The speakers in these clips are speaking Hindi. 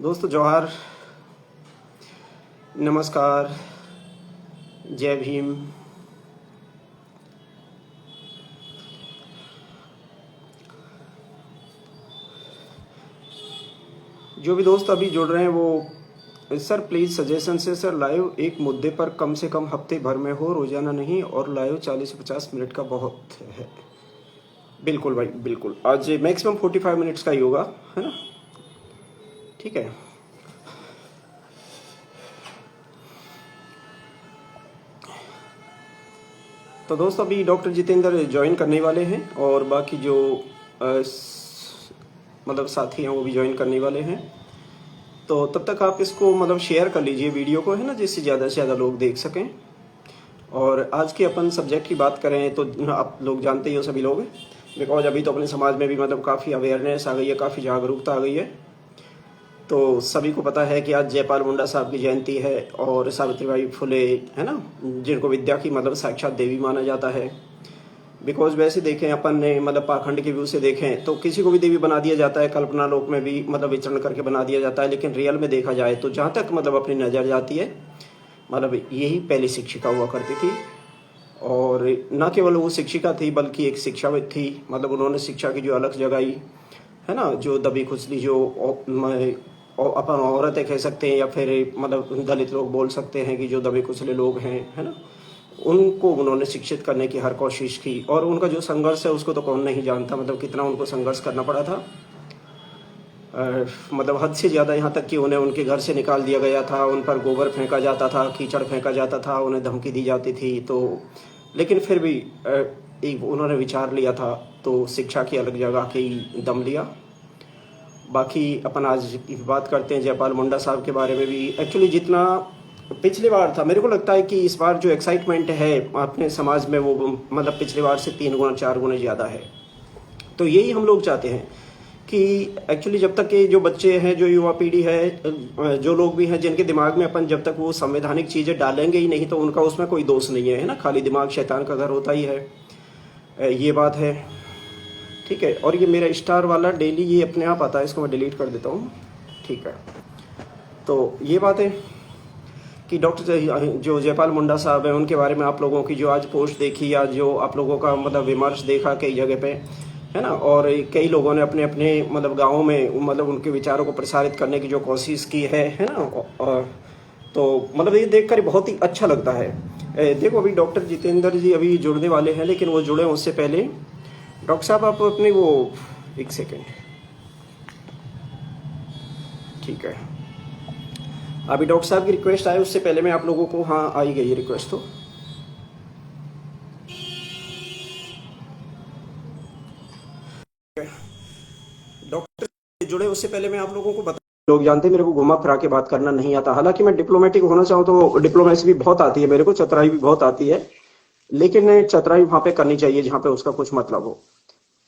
दोस्तों जोहार, नमस्कार, जय भीम। जो भी दोस्त अभी जुड़ रहे हैं वो सर प्लीज़ सजेशन से सर लाइव एक मुद्दे पर कम से कम हफ्ते भर में हो, रोजाना नहीं, और लाइव 40 से 50 मिनट का बहुत है। बिल्कुल भाई बिल्कुल, आज मैक्सिमम 45 मिनट्स का ही होगा, है ना? ठीक है। तो दोस्तों अभी डॉक्टर जितेंद्र ज्वाइन करने वाले हैं और बाकी जो मतलब साथी हैं वो भी ज्वाइन करने वाले हैं। तो तब तक आप इसको मतलब शेयर कर लीजिए वीडियो को, है ना, जिससे ज़्यादा से ज़्यादा लोग देख सकें। और आज के अपन सब्जेक्ट की बात करें तो आप लोग जानते ही हो सभी लोग, बिकॉज अभी तो अपने समाज में भी मतलब काफ़ी अवेयरनेस आ गई है, काफ़ी जागरूकता आ गई है। तो सभी को पता है कि आज जयपाल मुंडा साहब की जयंती है और सावित्रीबाई फुले, है ना, जिनको विद्या की मतलब साक्षात देवी माना जाता है। बिकॉज वैसे देखें अपन ने मतलब पाखंड के व्यू से देखें तो किसी को भी देवी बना दिया जाता है, कल्पना लोक में भी मतलब विचरण करके बना दिया जाता है, लेकिन रियल में देखा जाए तो जहाँ तक मतलब अपनी नज़र जाती है मतलब यही पहली शिक्षिका हुआ करती थी। और न केवल वो शिक्षिका थी बल्कि एक शिक्षाविद थी। मतलब उन्होंने शिक्षा की जो अलग जगाई, है ना, जो दबी खुजली जो अपन औरतें कह सकते हैं या फिर मतलब दलित लोग बोल सकते हैं कि जो दबे कुचले लोग हैं, है ना, उनको उन्होंने शिक्षित करने की हर कोशिश की। और उनका जो संघर्ष है उसको तो कौन नहीं जानता, मतलब कितना उनको संघर्ष करना पड़ा था। मतलब हद से ज़्यादा, यहाँ तक कि उन्हें उनके घर से निकाल दिया गया था, उन पर गोबर फेंका जाता था, कीचड़ फेंका जाता था, उन्हें धमकी दी जाती थी। तो लेकिन फिर भी एक उन्होंने विचार लिया था, तो शिक्षा की अलग जगह के ही दम लिया। बाकी अपन आज की बात करते हैं जयपाल मुंडा साहब के बारे में भी। एक्चुअली जितना पिछली बार था, मेरे को लगता है कि इस बार जो एक्साइटमेंट है अपने समाज में वो मतलब पिछली बार से 3 गुना 4 गुना ज़्यादा है। तो यही हम लोग चाहते हैं कि एक्चुअली जब तक ये जो बच्चे हैं, जो युवा पीढ़ी है, जो लोग भी हैं जिनके दिमाग में अपन जब तक वो संवैधानिक चीज़ें डालेंगे ही नहीं तो उनका उसमें कोई दोष नहीं है ना। खाली दिमाग शैतान का घर होता ही है, ये बात है। ठीक है। और ये मेरा स्टार वाला डेली ये अपने आप आता है, इसको मैं डिलीट कर देता हूँ। ठीक है। तो ये बात है कि डॉक्टर जो जयपाल मुंडा साहब हैं उनके बारे में आप लोगों की जो आज पोस्ट देखी या जो आप लोगों का मतलब विमर्श देखा कई जगह पे, है ना, और कई लोगों ने अपने अपने मतलब गाँव में मतलब उनके विचारों को प्रसारित करने की जो कोशिश की है ना, तो मतलब ये देखकर बहुत ही अच्छा लगता है। देखो अभी डॉक्टर जितेंद्र जी अभी जुड़ने वाले हैं, लेकिन वो जुड़े उससे पहले डॉक्टर साहब आप अपने वो एक सेकेंड, ठीक है, अभी डॉक्टर साहब की रिक्वेस्ट आए उससे पहले मैं आप लोगों को, हाँ आई गई है रिक्वेस्ट। तो डॉक्टर जुड़े उससे पहले मैं आप लोगों को बता, लोग जानते हैं मेरे को घुमा फिरा के बात करना नहीं आता। हालांकि मैं डिप्लोमेटिक होना चाहूँ तो डिप्लोमेसी भी बहुत आती है मेरे को, चतुराई भी बहुत आती है, लेकिन चतुराई वहां पे करनी चाहिए जहाँ पे उसका कुछ मतलब हो।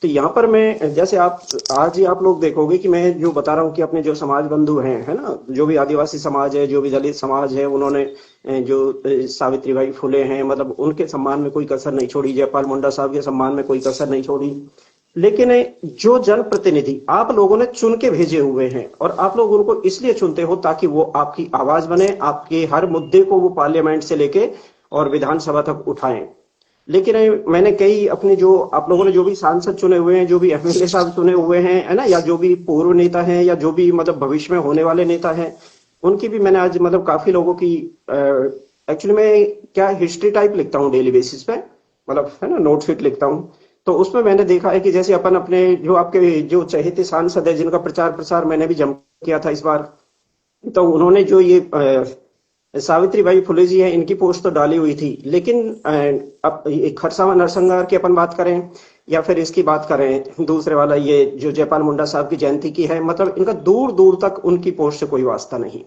तो यहाँ पर मैं जैसे आप आज ही आप लोग देखोगे कि मैं जो बता रहा हूँ कि अपने जो समाज बंधु हैं, है ना, जो भी आदिवासी समाज है, जो भी दलित समाज है, उन्होंने जो सावित्रीबाई फुले हैं मतलब उनके सम्मान में कोई कसर नहीं छोड़ी, जयपाल मुंडा साहब के सम्मान में कोई कसर नहीं छोड़ी। लेकिन जो जनप्रतिनिधि आप लोगों ने चुन के भेजे हुए हैं और आप लोग उनको इसलिए चुनते हो ताकि वो आपकी आवाज बने, आपके हर मुद्दे को वो पार्लियामेंट से लेके और विधानसभा तक उठाएं। लेकिन मैंने कई अपने जो आप लोगों ने जो भी सांसद चुने हुए हैं, जो भी एमएलए साहब चुने हुए हैं, है ना, या जो भी पूर्व नेता हैं या जो भी मतलब भविष्य में होने वाले नेता हैं, उनकी भी मैंने आज मतलब काफी लोगों की एक्चुअली मैं क्या हिस्ट्री टाइप लिखता हूँ डेली बेसिस पे, मतलब है ना, नोटशीट लिखता हूँ। तो उसमें मैंने देखा है कि जैसे अपन अपने जो आपके जो चहेते सांसद है जिनका प्रचार प्रसार मैंने भी जम किया था इस बार, तो उन्होंने जो ये सावित्रीबाई फुले जी हैं इनकी पोस्ट तो डाली हुई थी, लेकिन अब खरसावां नरसंहार की अपन बात करें या फिर इसकी बात करें दूसरे वाला ये जो जयपाल मुंडा साहब की जयंती की है, मतलब इनका दूर दूर तक उनकी पोस्ट से कोई वास्ता नहीं।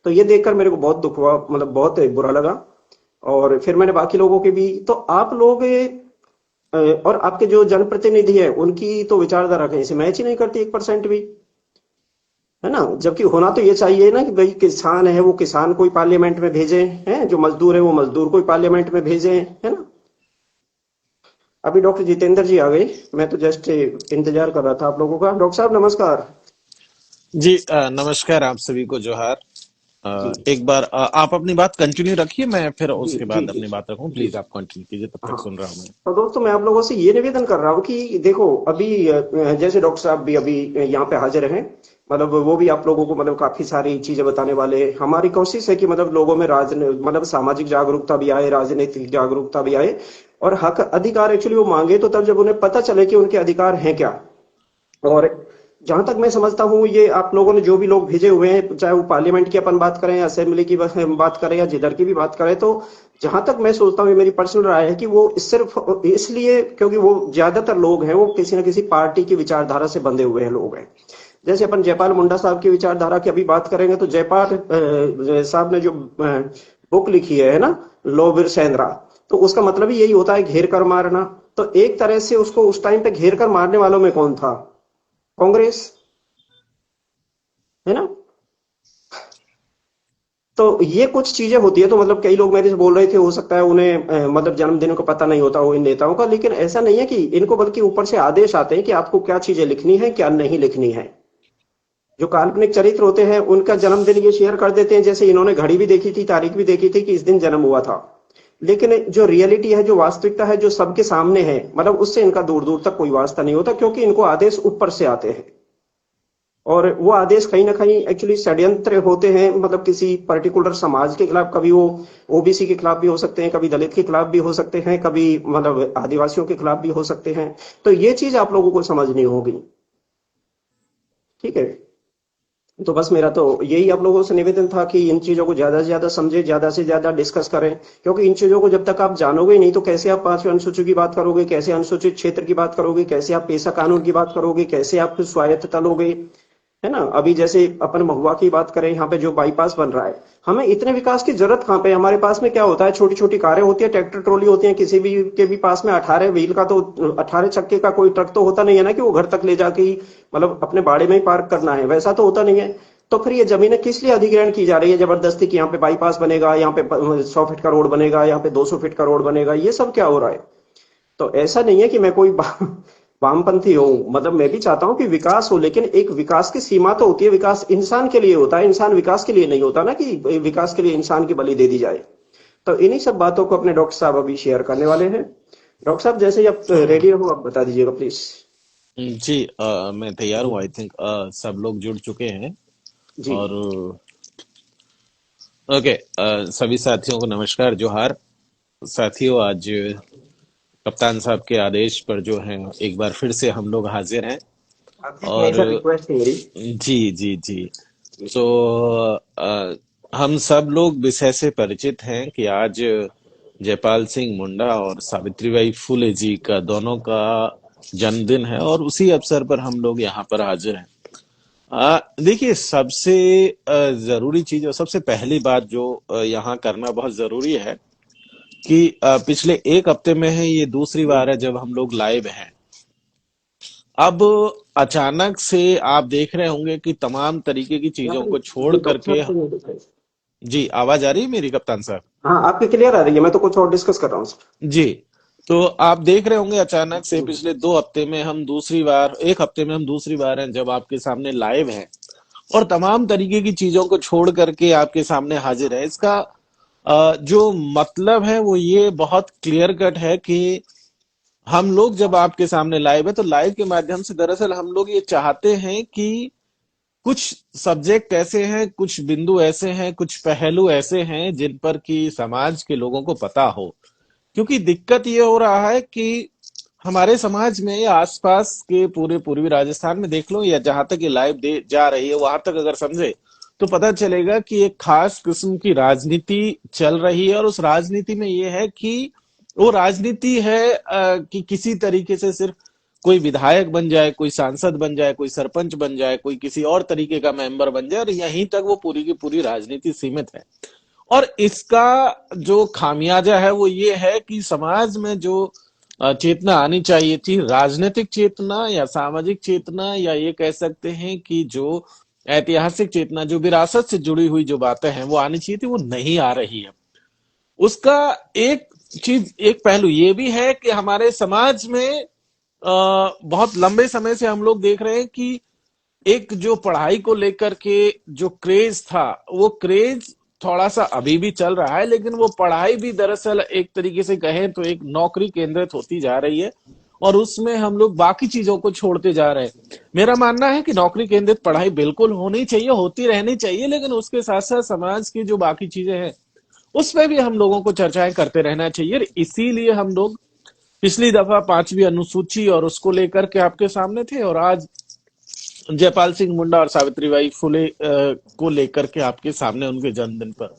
तो ये देखकर मेरे को बहुत दुख हुआ, मतलब बहुत बुरा लगा। और फिर मैंने बाकी लोगों के भी, तो आप लोग और आपके जो जनप्रतिनिधि है उनकी तो विचारधारा कहीं से मैच ही नहीं करती 1% भी, है ना। जबकि होना तो ये चाहिए ना कि भाई किसान है वो किसान को ही पार्लियामेंट में भेजे, हैं जो मजदूर है वो मजदूर को ही पार्लियामेंट में भेजे, है ना। अभी डॉक्टर जितेंद्र जी आ गए, मैं तो जस्ट इंतजार कर रहा था आप लोगों का। डॉक्टर साहब नमस्कार। जी नमस्कार आप सभी को जोहार। जी एक बार आप अपनी बात कंटिन्यू रखिए, मैं फिर जी उसके जी बाद जी अपनी बात रखूं। जी। प्लीज आप कंटिन्यू कीजिए, तब तक हाँ, सुन रहा हूं मैं। तो दोस्तों मैं आप लोगों से ये निवेदन कर रहा हूँ कि देखो अभी जैसे डॉक्टर साहब भी अभी यहाँ पे हाजिर हैं। मतलब वो भी आप लोगों को मतलब काफी सारी चीजें बताने वाले हैं। हमारी कोशिश है कि मतलब लोगों में मतलब सामाजिक जागरूकता भी आए, राजनीतिक जागरूकता भी आए, और हक अधिकार एक्चुअली वो मांगे तो तब जब उन्हें पता चले कि उनके अधिकार हैं क्या। और जहां तक मैं समझता हूँ ये आप लोगों ने जो भी लोग भेजे हुए हैं, चाहे वो पार्लियामेंट की अपन बात करें, असेंबली की बात करें, या जिधर की भी बात करें, तो जहां तक मैं सोचता हूँ, ये मेरी पर्सनल राय है कि वो सिर्फ इसलिए क्योंकि वो ज्यादातर लोग हैं वो किसी न किसी पार्टी की विचारधारा से बंधे हुए हैं लोग हैं। जैसे अपन जयपाल मुंडा साहब की विचारधारा की अभी बात करेंगे तो जयपाल साहब ने जो बुक लिखी है ना, लोबिर सेंद्रा, तो उसका मतलब ही यही होता है, घेर कर मारना। तो एक तरह से उसको उस टाइम पे घेर कर मारने वालों में कौन था? कांग्रेस, है ना? तो ये कुछ चीजें होती है। तो मतलब कई लोग मेरे से बोल रहे थे हो सकता है उन्हें मतलब जन्मदिन का पता नहीं होता हो इन नेताओं का, लेकिन ऐसा नहीं है कि इनको, बल्कि ऊपर से आदेश आते हैं कि आपको क्या चीजें लिखनी है क्या नहीं लिखनी है। जो काल्पनिक चरित्र होते हैं उनका जन्मदिन ये शेयर कर देते हैं, जैसे इन्होंने घड़ी भी देखी थी, तारीख भी देखी थी कि इस दिन जन्म हुआ था। लेकिन जो रियलिटी है, जो वास्तविकता है, जो सबके सामने है, मतलब उससे इनका दूर दूर तक कोई वास्ता नहीं होता, क्योंकि इनको आदेश ऊपर से आते हैं। और वो आदेश कहीं ना कहीं एक्चुअली षड्यंत्र होते हैं, मतलब किसी पर्टिकुलर समाज के खिलाफ। कभी वो ओबीसी के खिलाफ भी हो सकते हैं, कभी दलित के खिलाफ भी हो सकते हैं, कभी मतलब आदिवासियों के खिलाफ भी हो सकते हैं। तो ये चीज आप लोगों को समझनी होगी। ठीक है। तो बस मेरा तो यही आप लोगों से निवेदन था कि इन चीजों को ज्यादा से ज्यादा समझे, ज्यादा से ज्यादा डिस्कस करें। क्योंकि इन चीजों को जब तक आप जानोगे ही नहीं तो कैसे आप पांचवें अनुसूची की बात करोगे, कैसे अनुसूचित क्षेत्र की बात करोगे, कैसे आप पेशा कानून की बात करोगे, कैसे आप स्वायत्तता लोगे, है ना? अभी जैसे अपन महुआ की बात करें, यहाँ पे जो बाईपास बन रहा है, हमें इतने विकास की जरूरत कहाँ पे है? हमारे पास में क्या होता है, छोटी छोटी कारें होती है, ट्रैक्टर ट्रॉली होती है, किसी भी के भी पास में 18 व्हील का तो 18 चक्के का कोई ट्रक तो होता नहीं है ना, कि वो घर तक ले जाके ही मतलब अपने बाड़े में ही पार्क करना है, वैसा तो होता नहीं है। तो फिर ये जमीनें किस लिए अधिग्रहण की जा रही है जबरदस्ती, कि यहाँ पे बाईपास बनेगा, यहाँ पे 100 फीट का रोड बनेगा, यहाँ पे 200 फीट का रोड बनेगा, ये सब क्या हो रहा है? तो ऐसा नहीं है कि मैं कोई वामपंथी हूँ, मतलब मैं भी चाहता हूँ कि विकास हो, लेकिन एक विकास की सीमा तो होती है। विकास इंसान के लिए होता है, इंसान विकास के लिए नहीं होता ना, कि विकास के लिए इंसान की बलि दे दी जाए। तो इन्हीं सब बातों को अपने डॉक्टर साहब अभी शेयर करने वाले हैं। डॉक्टर साहब जैसे ही आप रेडी हो आप बता दीजिएगा प्लीज। जी मैं तैयार हूँ। आई थिंक सब लोग जुड़ चुके हैं। जी और ओके, सभी साथियों को नमस्कार जोहार। साथियों, आज कप्तान साहब के आदेश पर जो है एक बार फिर से हम लोग हाजिर हैं। आपसे एक और मेजर रिक्वेस्ट है मेरी। जी जी जी। तो हम सब लोग विषय से परिचित हैं कि आज जयपाल सिंह मुंडा और सावित्रीबाई फुले जी का दोनों का जन्मदिन है, और उसी अवसर पर हम लोग यहाँ पर हाजिर हैं। देखिए, सबसे जरूरी चीज और सबसे पहली बात जो यहाँ करना बहुत जरूरी है कि पिछले एक हफ्ते में है, ये दूसरी बार है जब हम लोग लाइव हैं। अब अचानक से आप देख रहे होंगे कि तमाम तरीके की या चीजों फिर को छोड़ जी डॉक्टर करके। साहब से नहीं दिखाई। जी, आवाज आ रही है मेरी कप्तान साहब? हाँ, आपकी क्लियर आ रही है, मैं तो कुछ और डिस्कस कर रहा हूँ सर। जी। तो आप देख रहे होंगे अचानक से पिछले 2 हफ्ते में हम दूसरी बार, एक हफ्ते में हम दूसरी बार हैं जब आपके सामने लाइव हैं, और तमाम तरीके की चीजों को छोड़ करके आपके सामने हाजिर है। इसका जो मतलब है वो ये बहुत क्लियर कट है कि हम लोग जब आपके सामने लाइव है तो लाइव के माध्यम से दरअसल हम लोग ये चाहते हैं कि कुछ सब्जेक्ट ऐसे हैं, कुछ बिंदु ऐसे हैं, कुछ पहलू ऐसे हैं जिन पर कि समाज के लोगों को पता हो। क्योंकि दिक्कत ये हो रहा है कि हमारे समाज में या आसपास के पूरे पूर्वी राजस्थान में देख लो, या जहां तक ये लाइव दे जा रही है वहां तक अगर समझे तो पता चलेगा कि एक खास किस्म की राजनीति चल रही है। और उस राजनीति में ये है कि वो राजनीति है कि किसी तरीके से सिर्फ कोई विधायक बन जाए, कोई सांसद बन जाए, कोई सरपंच बन जाए, कोई किसी और तरीके का मेंबर बन जाए, और यहीं तक वो पूरी की पूरी राजनीति सीमित है। और इसका जो खामियाजा है वो ये है कि समाज में जो चेतना आनी चाहिए थी, राजनीतिक चेतना या सामाजिक चेतना, या ये कह सकते हैं कि जो ऐतिहासिक चेतना, जो विरासत से जुड़ी हुई जो बातें हैं वो आनी चाहिए थी, वो नहीं आ रही है। उसका एक चीज, एक पहलू ये भी है कि हमारे समाज में बहुत लंबे समय से हम लोग देख रहे हैं कि एक जो पढ़ाई को लेकर के जो क्रेज था, वो क्रेज थोड़ा सा अभी भी चल रहा है, लेकिन वो पढ़ाई भी दरअसल एक तरीके से कहें तो एक नौकरी केंद्रित होती जा रही है, और उसमें हम लोग बाकी चीजों को छोड़ते जा रहे हैं। मेरा मानना है कि नौकरी केंद्रित पढ़ाई बिल्कुल होनी चाहिए, होती रहनी चाहिए, लेकिन उसके साथ साथ समाज की जो बाकी चीजें हैं उस पे भी हम लोगों को चर्चाएं करते रहना चाहिए। और इसीलिए हम लोग पिछली दफा पांचवी अनुसूची और उसको लेकर के आपके सामने थे, और आज जयपाल सिंह मुंडा और सावित्रीबाई फुले को लेकर के आपके सामने उनके जन्मदिन पर।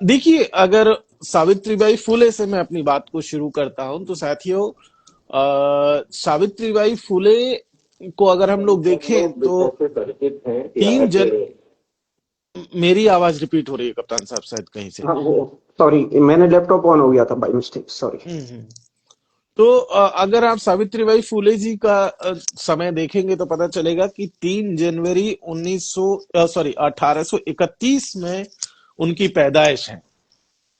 देखिए, अगर सावित्रीबाई फुले से मैं अपनी बात को शुरू करता हूं तो साथियों, सावित्रीबाई फुले को अगर हम लोग देखें तो तीन जन मेरी आवाज रिपीट हो रही है कप्तान साहब शायद कहीं से। हाँ वो सॉरी, मैंने लैपटॉप ऑन हो गया था बाय मिस्टेक, सॉरी। हम्म। तो अगर आप सावित्रीबाई फुले जी का समय देखेंगे तो पता चलेगा कि 3 जनवरी 1831 में उनकी पैदाइश है।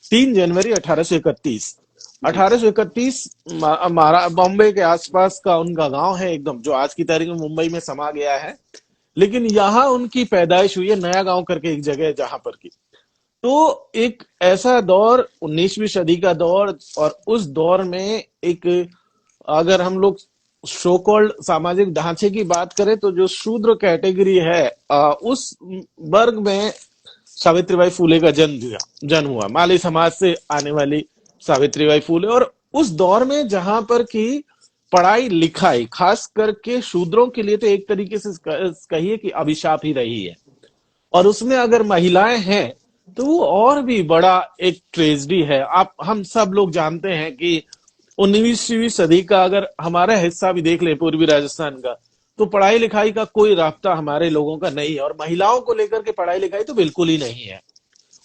3 जनवरी 1831। 1831 हमारा बॉम्बे के आसपास का उनका गांव है एकदम, जो आज की तारीख में मुंबई में समा गया है, लेकिन यहाँ उनकी पैदाइश हुई है, नया गांव करके एक जगह है जहां पर की। तो एक ऐसा दौर, 19वीं सदी का दौर, और उस दौर में एक, अगर हम लोग सो कॉल्ड सामाजिक ढांचे की बात करें तो जो शूद्र कैटेगरी है, उस वर्ग में सावित्रीबाई फुले का जन्म हुआ। माली समाज से आने वाली सावित्रीबाई फुले, और उस दौर में जहां पर की पढ़ाई लिखाई खास करके शूद्रों के लिए तो एक तरीके से कहिए कि अभिशाप ही रही है, और उसमें अगर महिलाएं हैं तो वो और भी बड़ा एक ट्रेजेडी है। आप हम सब लोग जानते हैं कि 19वीं सदी का अगर हमारा हिस्सा भी देख ले, पूर्वी राजस्थान का, तो पढ़ाई लिखाई का कोई रास्ता हमारे लोगों का नहीं है, और महिलाओं को लेकर के पढ़ाई लिखाई तो बिल्कुल ही नहीं है।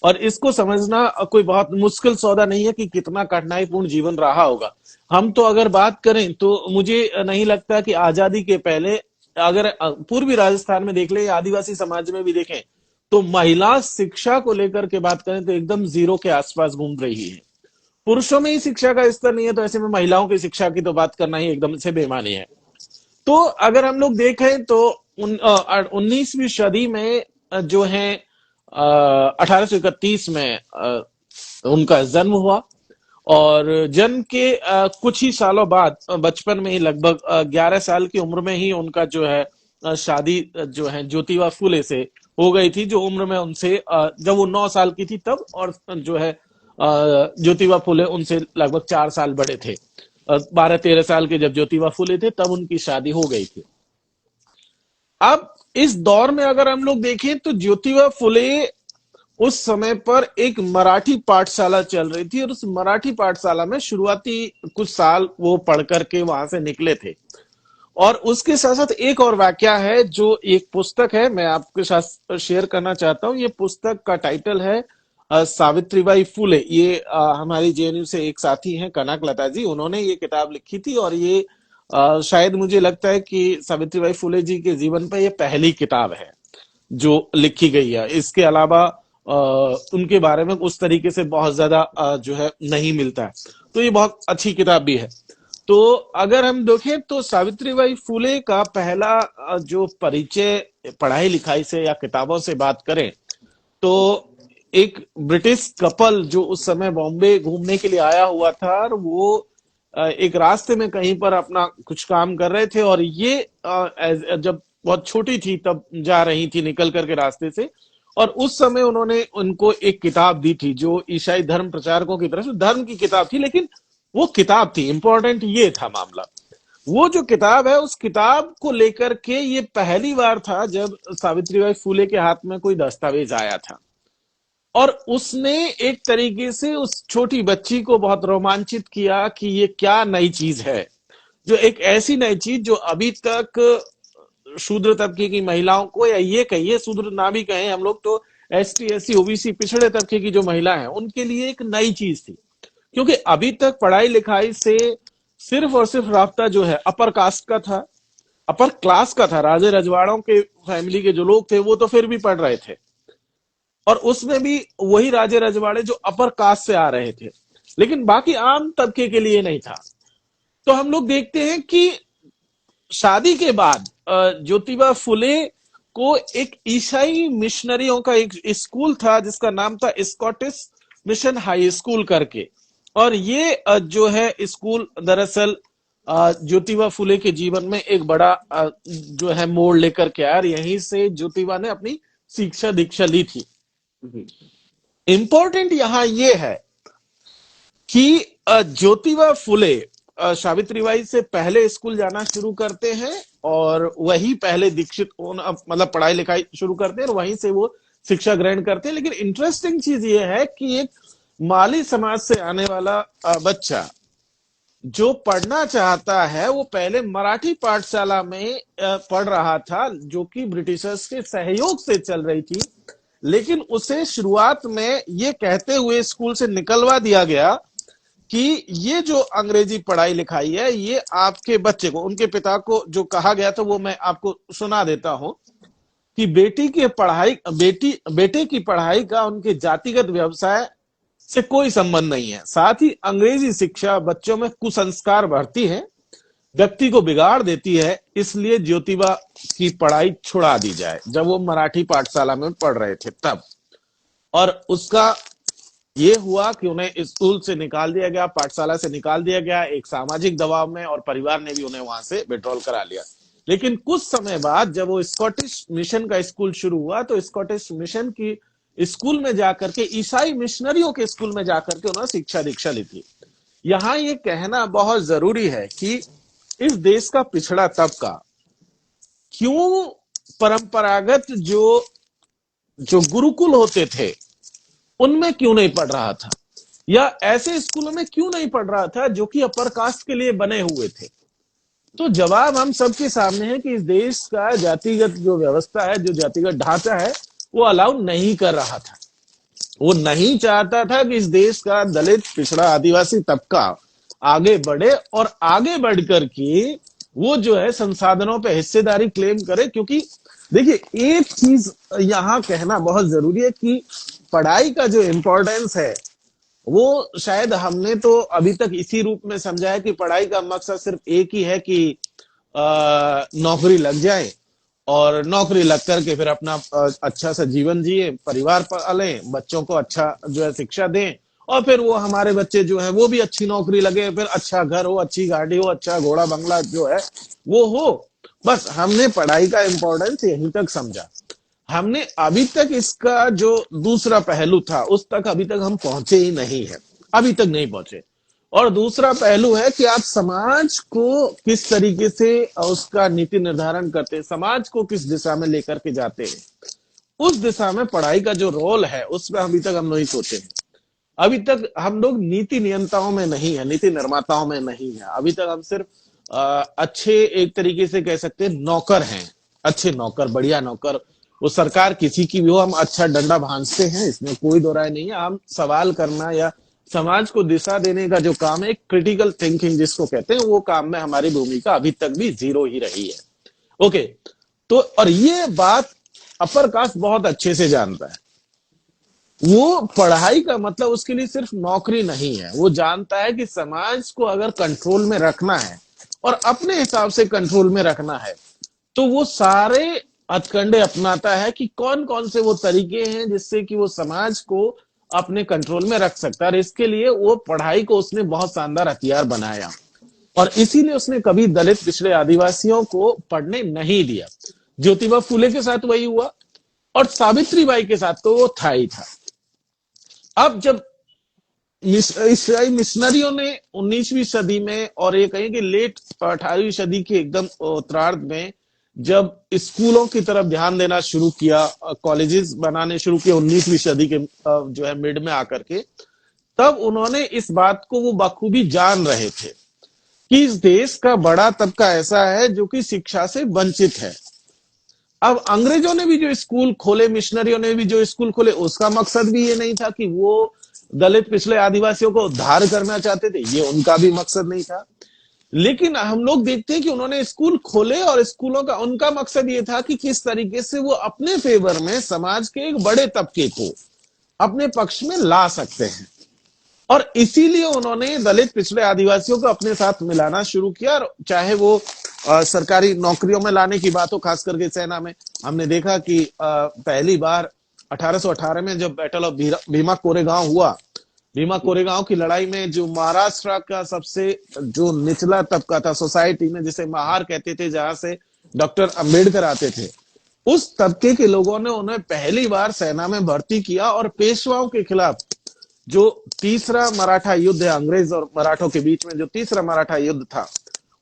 और इसको समझना कोई बहुत मुश्किल सौदा नहीं है कि कितना कठिनाईपूर्ण जीवन रहा होगा। हम तो अगर बात करें तो मुझे नहीं लगता कि आजादी के पहले, अगर पूर्वी राजस्थान में देख ले या आदिवासी समाज में भी देखें, तो महिला शिक्षा को लेकर के बात करें तो एकदम जीरो के आसपास घूम रही है। पुरुषों में ही शिक्षा का स्तर नहीं है, तो ऐसे में महिलाओं की शिक्षा की तो बात करना ही एकदम से बेमानी है। तो अगर हम लोग देखें तो 19वीं सदी में जो है 1831 में उनका जन्म हुआ, और जन्म के कुछ ही सालों बाद, बचपन में ही लगभग 11 साल की उम्र में ही उनका जो है शादी जो है ज्योतिबा फुले से हो गई थी, जो उम्र में उनसे जब वो 9 साल की थी तब, और जो है ज्योतिबा फुले उनसे लगभग 4 साल बड़े थे। 12-13 साल के जब ज्योतिबा फुले थे तब उनकी शादी हो गई थी। अब इस दौर में अगर हम लोग देखें तो ज्योतिबा फुले उस समय पर एक मराठी पाठशाला चल रही थी, और उस मराठी पाठशाला में शुरुआती कुछ साल वो पढ़ करके वहां से निकले थे। और उसके साथ साथ एक और वाकया है, जो एक पुस्तक है मैं आपके साथ शेयर करना चाहता हूं। ये पुस्तक का टाइटल है सावित्रीबाई फुले। ये हमारी जेएनयू से एक साथी हैं कनक लता जी, उन्होंने ये किताब लिखी थी, और ये शायद मुझे लगता है कि सावित्रीबाई फुले जी के जीवन पर ये पहली किताब है जो लिखी गई है। इसके अलावा उनके बारे में उस तरीके से बहुत ज्यादा जो है नहीं मिलता है, तो ये बहुत अच्छी किताब भी है। तो अगर हम देखें तो सावित्रीबाई फुले का पहला जो परिचय पढ़ाई लिखाई से या किताबों से बात करें तो एक ब्रिटिश कपल जो उस समय बॉम्बे घूमने के लिए आया हुआ था, और वो एक रास्ते में कहीं पर अपना कुछ काम कर रहे थे, और ये जब बहुत छोटी थी तब जा रही थी निकल करके रास्ते से, और उस समय उन्होंने उनको एक किताब दी थी जो ईसाई धर्म प्रचारकों की तरफ से धर्म की किताब थी, लेकिन वो किताब थी। इंपॉर्टेंट ये था मामला, वो जो किताब है उस किताब को लेकर के ये पहली बार था जब सावित्रीबाई फुले के हाथ में कोई दस्तावेज आया था, और उसने एक तरीके से उस छोटी बच्ची को बहुत रोमांचित किया कि ये क्या नई चीज है, जो एक ऐसी नई चीज जो अभी तक शूद्र तबके की महिलाओं को, या ये कहिए शूद्र ना भी कहें हम लोग, तो एसटी एससी ओबीसी पिछड़े तबके की जो महिला है उनके लिए एक नई चीज थी। क्योंकि अभी तक पढ़ाई लिखाई से सिर्फ और सिर्फ रास्ता जो है अपर कास्ट का था, अपर क्लास का था। राजे रजवाड़ों के फैमिली के जो लोग थे वो तो फिर भी पढ़ रहे थे, और उसमें भी वही राजे रजवाड़े जो अपर कास्ट से आ रहे थे, लेकिन बाकी आम तबके के लिए नहीं था। तो हम लोग देखते हैं कि शादी के बाद ज्योतिबा फुले को एक ईसाई मिशनरियों का एक स्कूल था जिसका नाम था स्कॉटिश मिशन हाई स्कूल करके। और ये जो है स्कूल दरअसल ज्योतिबा फुले के जीवन में एक बड़ा जो है मोड़ लेकर के आया, और यहीं से ज्योतिबा ने अपनी शिक्षा दीक्षा ली थी। जी। इंपॉर्टेंट यहां ये है कि ज्योतिबा फुले सावित्रीबाई से पहले स्कूल जाना शुरू करते हैं, और वही पहले दीक्षित होना मतलब पढ़ाई लिखाई शुरू करते हैं, और वहीं से वो शिक्षा ग्रहण करते हैं। लेकिन इंटरेस्टिंग चीज ये है कि एक माली समाज से आने वाला बच्चा जो पढ़ना चाहता है वो पहले मराठी पाठशाला में पढ़ रहा था, जो कि ब्रिटिशर्स के सहयोग से चल रही थी। लेकिन उसे शुरुआत में ये कहते हुए स्कूल से निकलवा दिया गया कि ये जो अंग्रेजी पढ़ाई लिखाई है ये आपके बच्चे को, उनके पिता को जो कहा गया था वो मैं आपको सुना देता हूं कि बेटे की पढ़ाई का उनके जातिगत व्यवसाय से कोई संबंध नहीं है। साथ ही अंग्रेजी शिक्षा बच्चों में कुसंस्कार भरती है, व्यक्ति को बिगाड़ देती है, इसलिए ज्योतिबा की पढ़ाई छुड़ा दी जाए। जब वो मराठी पाठशाला में पढ़ रहे थे तब, और उसका ये हुआ कि उन्हें स्कूल से निकाल दिया गया, पाठशाला से निकाल दिया गया एक सामाजिक दबाव में, और परिवार ने भी उन्हें वहां से विड्रॉल करा लिया। लेकिन कुछ समय बाद जब वो स्कॉटिश मिशन का स्कूल शुरू हुआ तो स्कॉटिश मिशन की स्कूल में जाकर के, ईसाई मिशनरियों के स्कूल में जाकर के उन्होंने शिक्षा दीक्षा ली थी। यहां ये कहना बहुत जरूरी है कि इस देश का पिछड़ा तबका क्यों परंपरागत जो जो गुरुकुल होते थे उनमें क्यों नहीं पढ़ रहा था, या ऐसे स्कूलों में क्यों नहीं पढ़ रहा था जो कि अपर कास्ट के लिए बने हुए थे। तो जवाब हम सबके सामने है कि इस देश का जातिगत जो व्यवस्था है, जो जातिगत ढांचा है, वो अलाउ नहीं कर रहा था। वो नहीं चाहता था कि इस देश का दलित पिछड़ा आदिवासी तबका आगे बढ़े, और आगे बढ़कर के वो जो है संसाधनों पे हिस्सेदारी क्लेम करे। क्योंकि देखिए एक चीज यहां कहना बहुत जरूरी है कि पढ़ाई का जो इंपॉर्टेंस है वो शायद हमने तो अभी तक इसी रूप में समझा है कि पढ़ाई का मकसद सिर्फ एक ही है कि नौकरी लग जाए, और नौकरी लग करके फिर अपना अच्छा सा जीवन जिए, परिवार पालें, बच्चों को अच्छा जो है शिक्षा दें, और फिर वो हमारे बच्चे जो है वो भी अच्छी नौकरी लगे, फिर अच्छा घर हो, अच्छी गाड़ी हो, अच्छा घोड़ा बंगला जो है वो हो। बस हमने पढ़ाई का इंपॉर्टेंस यहीं तक समझा। हमने अभी तक इसका जो दूसरा पहलू था उस तक अभी तक हम पहुंचे ही नहीं है, अभी तक नहीं पहुंचे। और दूसरा पहलू है कि आप समाज को किस तरीके से उसका नीति निर्धारण करते हैं, समाज को किस दिशा में लेकर के जाते हैं, उस दिशा में पढ़ाई का जो रोल है उसमें अभी तक हम नहीं सोचे हैं। अभी तक हम लोग नीति नियंताओं में नहीं है, नीति निर्माताओं में नहीं है। अभी तक हम सिर्फ अच्छे एक तरीके से कह सकते हैं नौकर हैं, अच्छे नौकर, बढ़िया नौकर। वो सरकार किसी की भी हो, हम अच्छा डंडा भांजते हैं, इसमें कोई दो राय नहीं है। हम सवाल करना या समाज को दिशा देने का जो काम है, क्रिटिकल थिंकिंग जिसको कहते हैं, वो काम में हमारी भूमिका अभी तक भी जीरो ही रही है। ओके, तो और ये बात अपर कास्ट बहुत अच्छे से जानता है। वो पढ़ाई का मतलब उसके लिए सिर्फ नौकरी नहीं है, वो जानता है कि समाज को अगर कंट्रोल में रखना है और अपने हिसाब से कंट्रोल में रखना है तो वो सारे हथकंडे अपनाता है कि कौन कौन से वो तरीके हैं जिससे कि वो समाज को अपने कंट्रोल में रख सकता है। और इसके लिए वो पढ़ाई को उसने बहुत शानदार हथियार बनाया, और इसीलिए उसने कभी दलित पिछड़े आदिवासियों को पढ़ने नहीं दिया। ज्योतिबा फुले के साथ वही हुआ, और सावित्री बाई के साथ तो वो था ही था। अब जब ईसाई मिशनरियों ने 19वीं सदी में, और ये कहें कि लेट 18वीं सदी के एकदम उत्तरार्ध में, जब स्कूलों की तरफ ध्यान देना शुरू किया, कॉलेजेस बनाने शुरू किए 19वीं सदी के जो है मिड में आकर के, तब उन्होंने इस बात को वो बखूबी जान रहे थे कि इस देश का बड़ा तबका ऐसा है जो कि शिक्षा से वंचित है। अब अंग्रेजों ने भी जो स्कूल खोले, मिशनरियों ने भी जो स्कूल खोले, उसका मकसद भी ये नहीं था कि वो दलित पिछले आदिवासियों को उद्धार करना चाहते थे, ये उनका भी मकसद नहीं था। लेकिन हम लोग देखते हैं कि उन्होंने स्कूल खोले, और स्कूलों का उनका मकसद ये था कि किस तरीके से वो अपने फेवर में समाज के एक बड़े तबके को अपने पक्ष में ला सकते हैं। और इसीलिए उन्होंने दलित पिछड़े आदिवासियों को अपने साथ मिलाना शुरू किया, और चाहे वो सरकारी नौकरियों में लाने की बात हो, खास करके सेना में। हमने देखा कि पहली बार 1818 में जब बैटल ऑफ भीमा कोरेगांव हुआ, भीमा कोरेगांव की लड़ाई में जो महाराष्ट्र का सबसे जो निचला तबका था सोसाइटी में, जिसे महार कहते थे, जहां से डॉक्टर अंबेडकर आते थे, उस तबके के लोगों ने उन्हें पहली बार सेना में भर्ती किया और पेशवाओं के खिलाफ जो तीसरा मराठा युद्ध है, अंग्रेज और मराठों के बीच में जो तीसरा मराठा युद्ध था,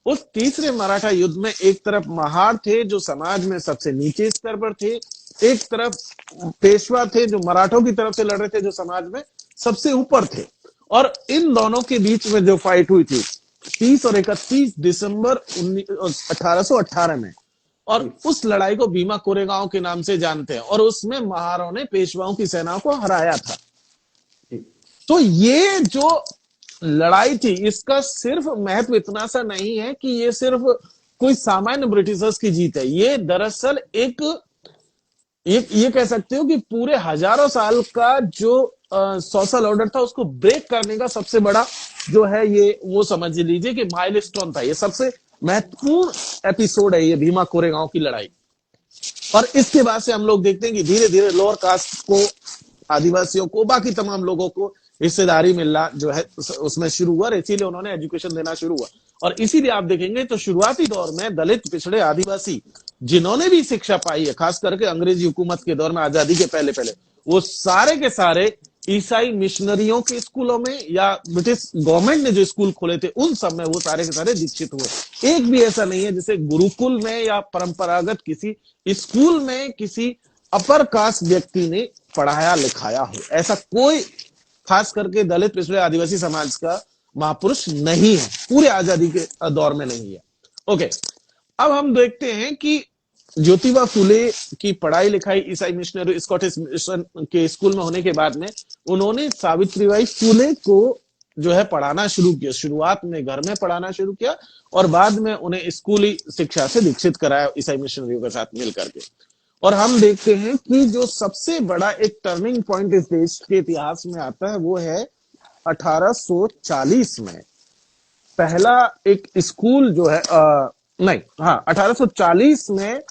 उस तीसरे मराठा युद्ध में एक तरफ महार थे जो समाज में सबसे नीचे स्तर पर थे, एक तरफ पेशवा थे जो मराठों की तरफ से लड़ रहे थे जो समाज में सबसे ऊपर थे। और इन दोनों के बीच में जो फाइट हुई थी 30 और 31 दिसंबर 1818 में, और उस लड़ाई को भीमा कोरेगांव के नाम से जानते हैं, और उसमें महारों ने पेशवाओं की सेना को हराया था। तो ये जो लड़ाई थी, इसका सिर्फ महत्व इतना सा नहीं है कि ये सिर्फ कोई सामान्य ब्रिटिशर्स की जीत है। ये दरअसल एक ये कह सकते हो कि पूरे हजारों साल का जो सोशल ऑर्डर था उसको ब्रेक करने का सबसे बड़ा जो है, ये वो समझ लीजिए कि माइलस्टोन था। ये सबसे महत्वपूर्ण एपिसोड है ये भीमा कोरेगांव की लड़ाई। और इसके बाद से हम लोग देखते हैं कि धीरे धीरे लोअर कास्ट को, आदिवासियों को, बाकी तमाम लोगों को हिस्सेदारी मिलना जो है उसमें शुरू हुआ, इसीलिए उन्होंने एजुकेशन देना शुरू हुआ। और इसीलिए आप देखेंगे तो शुरुआती दौर में दलित, पिछड़े, आदिवासी जिन्होंने भी शिक्षा पाई है, खास करके अंग्रेजी हुकूमत के दौर में, आजादी के पहले पहले, वो सारे के सारे ईसाई मिशनरियों के स्कूलों में या ब्रिटिश गवर्नमेंट ने जो स्कूल खोले थे उन सब में वो सारे के सारे दीक्षित हुए। एक भी ऐसा नहीं है जिसे गुरुकुल में या परंपरागत किसी स्कूल में किसी अपर कास्ट व्यक्ति ने पढ़ाया लिखाया हो, ऐसा कोई खास करके दलित, पिछड़े, आदिवासी समाज का महापुरुष नहीं है, पूरे आजादी के दौर में नहीं है। ओके, अब हम देखते हैं कि ज्योतिबा फुले की पढ़ाई लिखाई ईसाई मिशनरी स्कॉटिश मिशन के स्कूल में होने के बाद में उन्होंने सावित्रीबाई फुले को जो है पढ़ाना शुरू किया। शुरुआत में घर में पढ़ाना शुरू किया और बाद में उन्हें स्कूली शिक्षा से दीक्षित कराया ईसाई मिशनरियों के साथ मिलकर के। और हम देखते हैं कि जो सबसे बड़ा एक टर्निंग पॉइंट इस देश के इतिहास में आता है वो है 1840 में। पहला एक स्कूल जो है नहीं, हाँ, 1840 में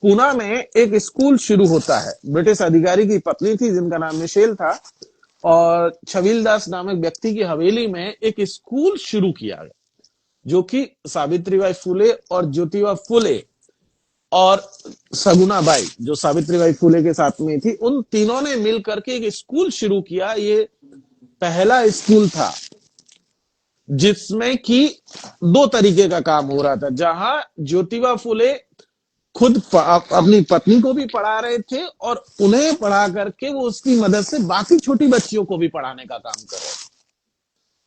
पूना में एक स्कूल शुरू होता है। ब्रिटिश अधिकारी की पत्नी थी जिनका नाम मिशेल था, और छबीलदास नामक व्यक्ति की हवेली में एक स्कूल शुरू किया गया, जो कि सावित्रीबाई फुले और ज्योतिबा फुले और सगुना बाई जो सावित्रीबाई फुले के साथ में थी, उन तीनों ने मिलकर के एक स्कूल शुरू किया। ये पहला स्कूल था जिसमें कि दो तरीके का काम हो रहा था, जहां ज्योतिबा फुले खुद अपनी पत्नी को भी पढ़ा रहे थे और उन्हें पढ़ा करके वो उसकी मदद से बाकी छोटी बच्चियों को भी पढ़ाने का काम कर रहे थे।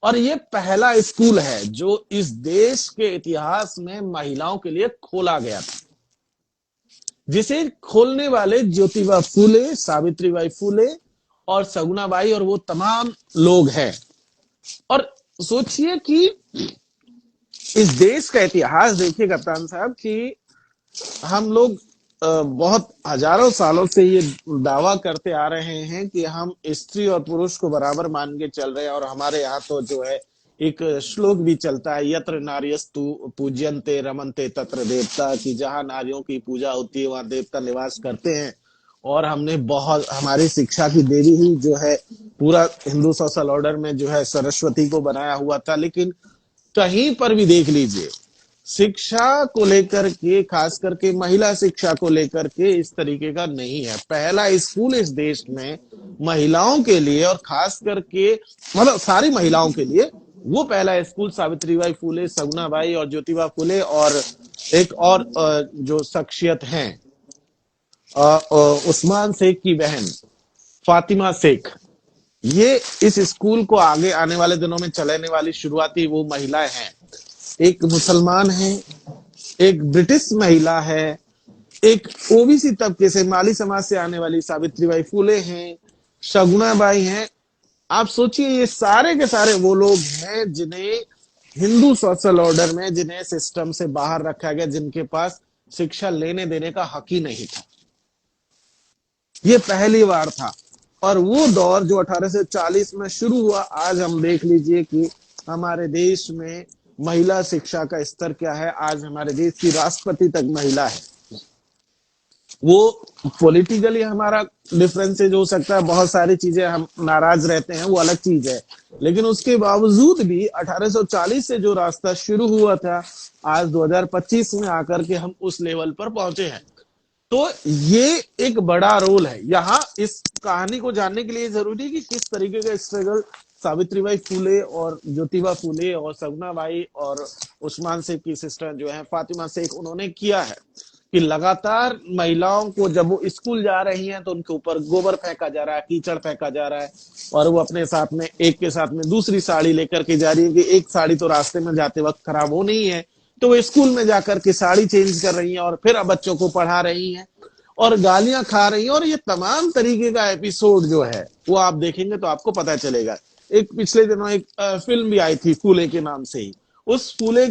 और ये पहला स्कूल है जो इस देश के इतिहास में महिलाओं के लिए खोला गया था, जिसे खोलने वाले ज्योतिबा फुले, सावित्रीबाई फुले और सगुना बाई और वो तमाम लोग हैं। और सोचिए कि इस देश का इतिहास देखिए कप्तान साहब, कि हम लोग बहुत हजारों सालों से ये दावा करते आ रहे हैं कि हम स्त्री और पुरुष को बराबर मान के चल रहे हैं। और हमारे यहाँ तो जो है एक श्लोक भी चलता है, यत्र नार्यस्तु पूज्यन्ते रमन्ते तत्र देवता, कि जहां नारियों की पूजा होती है वहां देवता निवास करते हैं। और हमने बहुत, हमारी शिक्षा की देवी ही जो है पूरा हिंदू सोशल ऑर्डर में जो है सरस्वती को बनाया हुआ था। लेकिन कहीं पर भी देख लीजिए शिक्षा को लेकर के, खास करके महिला शिक्षा को लेकर के इस तरीके का नहीं है। पहला स्कूल इस देश में महिलाओं के लिए और खास करके मतलब सारी महिलाओं के लिए, वो पहला school Savitribai Phule, Saguna by और ज्योतिबा फुले और एक और जो शख्सियत हैं उस्मान शेख की बहन फातिमा शेख, ये इस स्कूल को आगे आने वाले दिनों में चलाने वाली शुरुआती वो महिलाएं हैं। एक मुसलमान है, एक ब्रिटिश महिला है, एक ओबीसी तबके से, माली समाज से आने वाली सावित्रीबाई फुले हैं, सगुना बाई हैं। आप सोचिए ये सारे के सारे वो लोग हैं जिन्हें हिंदू सोशल ऑर्डर में, जिन्हें सिस्टम से बाहर रखा गया, जिनके पास शिक्षा लेने देने का हक ही नहीं था। ये पहली बार था। और वो दौर जो 1840 में शुरू हुआ, आज हम देख लीजिए कि हमारे देश में महिला शिक्षा का स्तर क्या है, आज हमारे देश की राष्ट्रपति तक महिला है। वो पॉलिटिकली हमारा डिफरेंसेज हो सकता है, बहुत सारी चीजें हम नाराज रहते हैं, वो अलग चीज है। लेकिन उसके बावजूद भी 1840 से जो रास्ता शुरू हुआ था, आज 2025 में आकर के हम उस लेवल पर पहुंचे हैं। तो ये एक बड़ा रोल है। यहाँ इस कहानी को जानने के लिए जरूरी है कि किस तरीके का स्ट्रगल सावित्रीबाई फुले और ज्योतिबा फुले और सगुनाबाई और उस्मान शेख की सिस्टर जो है फातिमा शेख, उन्होंने किया है कि लगातार महिलाओं को जब वो स्कूल जा रही हैं तो उनके ऊपर गोबर फेंका जा रहा है, कीचड़ फेंका जा रहा है, और वो अपने साथ में एक के साथ में दूसरी साड़ी लेकर के जा रही है कि एक साड़ी तो रास्ते में जाते वक्त खराब हो नहीं है, तो वो स्कूल में जाकर के साड़ी चेंज कर रही हैं और फिर अब बच्चों को पढ़ा रही हैं और गालियां खा रही हैं। और ये तमाम तरीके का एपिसोड जो है वो आप देखेंगे तो आपको पता चलेगा। एक पिछले दिनों एक फिल्म भी आई थी फूले के नाम से ही, उस फूले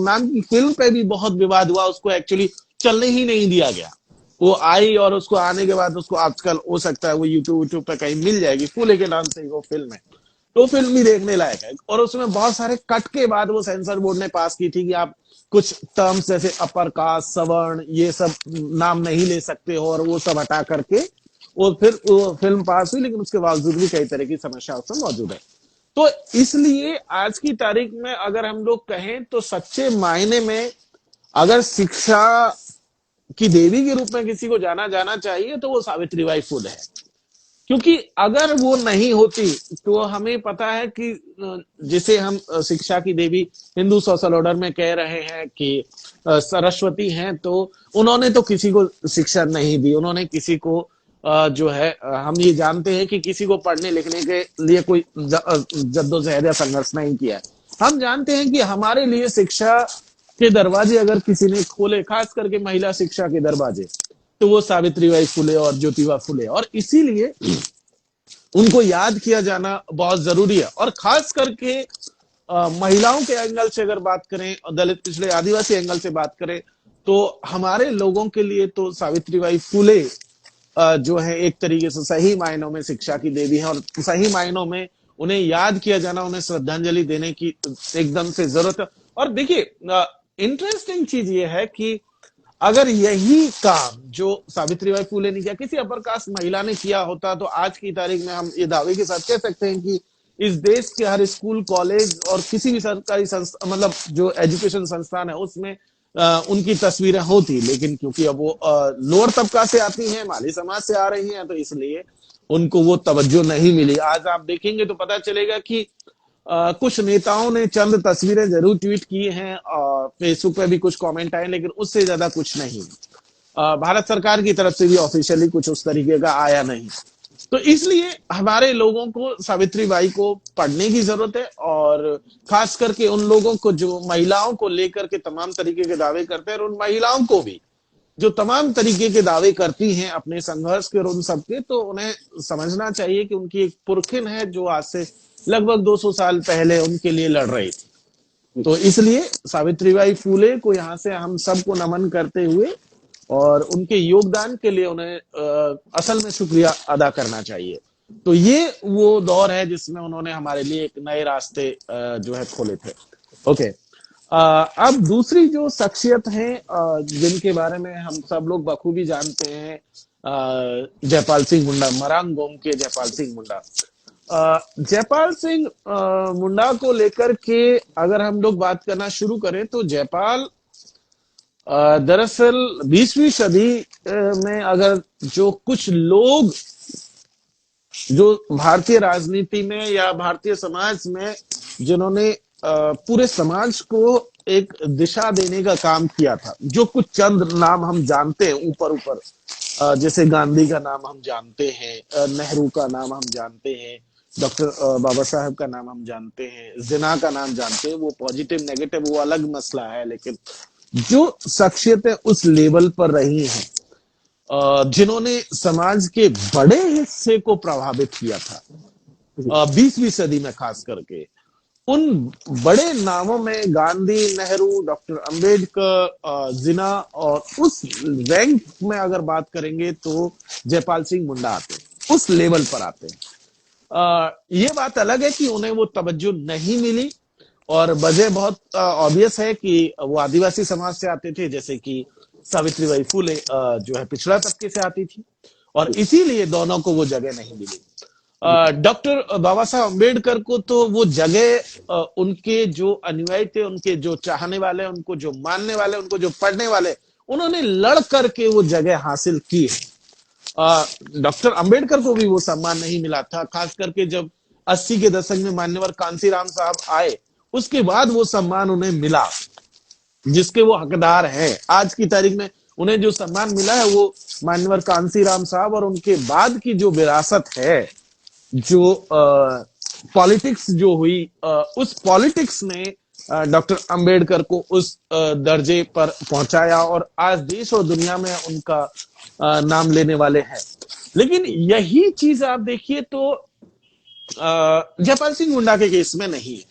नाम की फिल्म पे भी बहुत विवाद हुआ, उसको एक्चुअली चलने ही नहीं दिया गया। वो आई और उसको आने के बाद उसको आजकल हो सकता है वो यूट्यूब पे कहीं मिल जाएगी, फूले के नाम से ही वो फिल्म है। तो फिल्म भी देखने लायक है और उसमें बहुत सारे कट के बाद वो सेंसर बोर्ड ने पास की थी कि आप कुछ टर्म्स जैसे अपर कास्ट, सवर्ण, ये सब नाम नहीं ले सकते हो, और वो सब हटा करके और फिर वो फिल्म पास हुई। लेकिन उसके बावजूद भी कई तरह की समस्या उसमें मौजूद है। तो इसलिए आज की तारीख में अगर हम लोग कहें तो सच्चे मायने में अगर शिक्षा की देवी के रूप में किसी को जाना जाना चाहिए तो वो सावित्रीबाई फुले है। क्योंकि अगर वो नहीं होती तो हमें पता है कि जिसे हम शिक्षा की देवी हिंदू सोशल ऑर्डर में कह रहे हैं कि सरस्वती हैं, तो उन्होंने तो किसी को शिक्षा नहीं दी, उन्होंने किसी को जो है हम ये जानते हैं कि किसी को पढ़ने लिखने के लिए कोई जद्दोजहद या संघर्ष नहीं किया है। हम जानते हैं कि हमारे लिए शिक्षा के दरवाजे अगर किसी ने खोले, खास करके महिला शिक्षा के दरवाजे, तो वो सावित्रीबाई फुले और ज्योतिबा फुले, और इसीलिए उनको याद किया जाना बहुत जरूरी है। और खास करके महिलाओं के एंगल से अगर बात करें और दलित पिछड़े आदिवासी एंगल से बात करें तो हमारे लोगों के लिए तो सावित्रीबाई फुले जो है एक तरीके से सही मायनों में शिक्षा की देवी है, और सही मायनों में उन्हें याद किया जाना, उन्हें श्रद्धांजलि देने की एकदम से जरूरत है। और देखिए इंटरेस्टिंग चीज ये है कि अगर यही काम जो सावित्रीबाई फुले ने किया किसी अपर कास्ट महिला ने किया होता तो आज की तारीख में हम ये दावे के साथ कह सकते हैं कि इस देश के हर स्कूल, कॉलेज और किसी भी सरकारी संस्था, मतलब जो एजुकेशन संस्थान है, उसमें उनकी तस्वीरें होती। लेकिन क्योंकि अब वो लोअर तबका से आती हैं, माली समाज से आ रही हैं, तो इसलिए उनको वो तवज्जो नहीं मिली। आज आप देखेंगे तो पता चलेगा कि कुछ नेताओं ने चंद तस्वीरें जरूर ट्वीट की हैं और फेसबुक पे भी कुछ कमेंट आए, लेकिन उससे ज्यादा कुछ नहीं। भारत सरकार की तरफ से भी ऑफिशियली कुछ उस तरीके का आया नहीं। तो इसलिए हमारे लोगों को सावित्रीबाई को पढ़ने की जरूरत है, और खास करके उन लोगों को जो महिलाओं को लेकर के तमाम तरीके के दावे करते हैं, और उन महिलाओं को भी जो तमाम तरीके के दावे करती हैं अपने संघर्ष के और उन सबके, तो उन्हें समझना चाहिए कि उनकी एक पुरखिन है जो आज से लगभग 200 साल पहले उनके लिए लड़ रही थी। तो इसलिए सावित्रीबाई फुले को यहाँ से हम सबको नमन करते हुए और उनके योगदान के लिए उन्हें असल में शुक्रिया अदा करना चाहिए। तो ये वो दौर है जिसमें उन्होंने हमारे लिए एक नए रास्ते जो है खोले थे। ओके, अब दूसरी जो शख्सियत है जिनके बारे में हम सब लोग बखूबी जानते हैं, जयपाल सिंह मुंडा, मरांगोम के जयपाल सिंह मुंडा। जयपाल सिंह मुंडा को लेकर के अगर हम लोग बात करना शुरू करें तो जयपाल दरअसल 20वीं सदी में अगर जो कुछ लोग जो भारतीय राजनीति में या भारतीय समाज में जिन्होंने पूरे समाज को एक दिशा देने का काम किया था, जो कुछ चंद नाम हम जानते हैं ऊपर ऊपर, जैसे गांधी का नाम हम जानते हैं, नेहरू का नाम हम जानते हैं, डॉक्टर बाबा साहब का नाम हम जानते हैं, जिन्ना का नाम जानते हैं। वो पॉजिटिव नेगेटिव वो अलग मसला है, लेकिन जो शख्सियतें उस लेवल पर रही हैं जिन्होंने समाज के बड़े हिस्से को प्रभावित किया था 20वीं सदी में, खास करके उन बड़े नामों में गांधी, नेहरू, डॉक्टर अंबेडकर, जिन्ना, और उस रैंक में अगर बात करेंगे तो जयपाल सिंह मुंडा आते हैं, उस लेवल पर आते हैं। ये बात अलग है कि उन्हें वो तवज्जो नहीं मिली, और वजह बहुत ऑब्वियस है कि वो आदिवासी समाज से आते थे, जैसे कि सावित्रीबाई फुले जो है पिछड़ा तबके से आती थी, और इसीलिए दोनों को वो जगह नहीं मिली। डॉक्टर बाबा साहब अम्बेडकर को तो वो जगह उनके जो अनुयायी थे, उनके जो चाहने वाले, उनको जो मानने वाले, उनको जो पढ़ने वाले, उन्होंने लड़ करके वो जगह हासिल की है। डॉक्टर अंबेडकर को भी वो सम्मान नहीं मिला था, खास करके जब 80 के दशक में मान्यवर कांसीराम साहब आए, उसके बाद वो सम्मान उन्हें मिला जिसके वो हकदार हैं। आज की तारीख में उन्हें जो सम्मान मिला है वो मान्यवर कांसीराम साहब और उनके बाद की जो विरासत है, जो पॉलिटिक्स जो हुई, उस पॉलिटिक्स ने डॉक्टर अंबेडकर को उस दर्जे पर पहुंचाया और आज देश और दुनिया में उनका नाम लेने वाले हैं। लेकिन यही चीज आप देखिए तो जयपाल सिंह मुंडा के केस में नहीं है।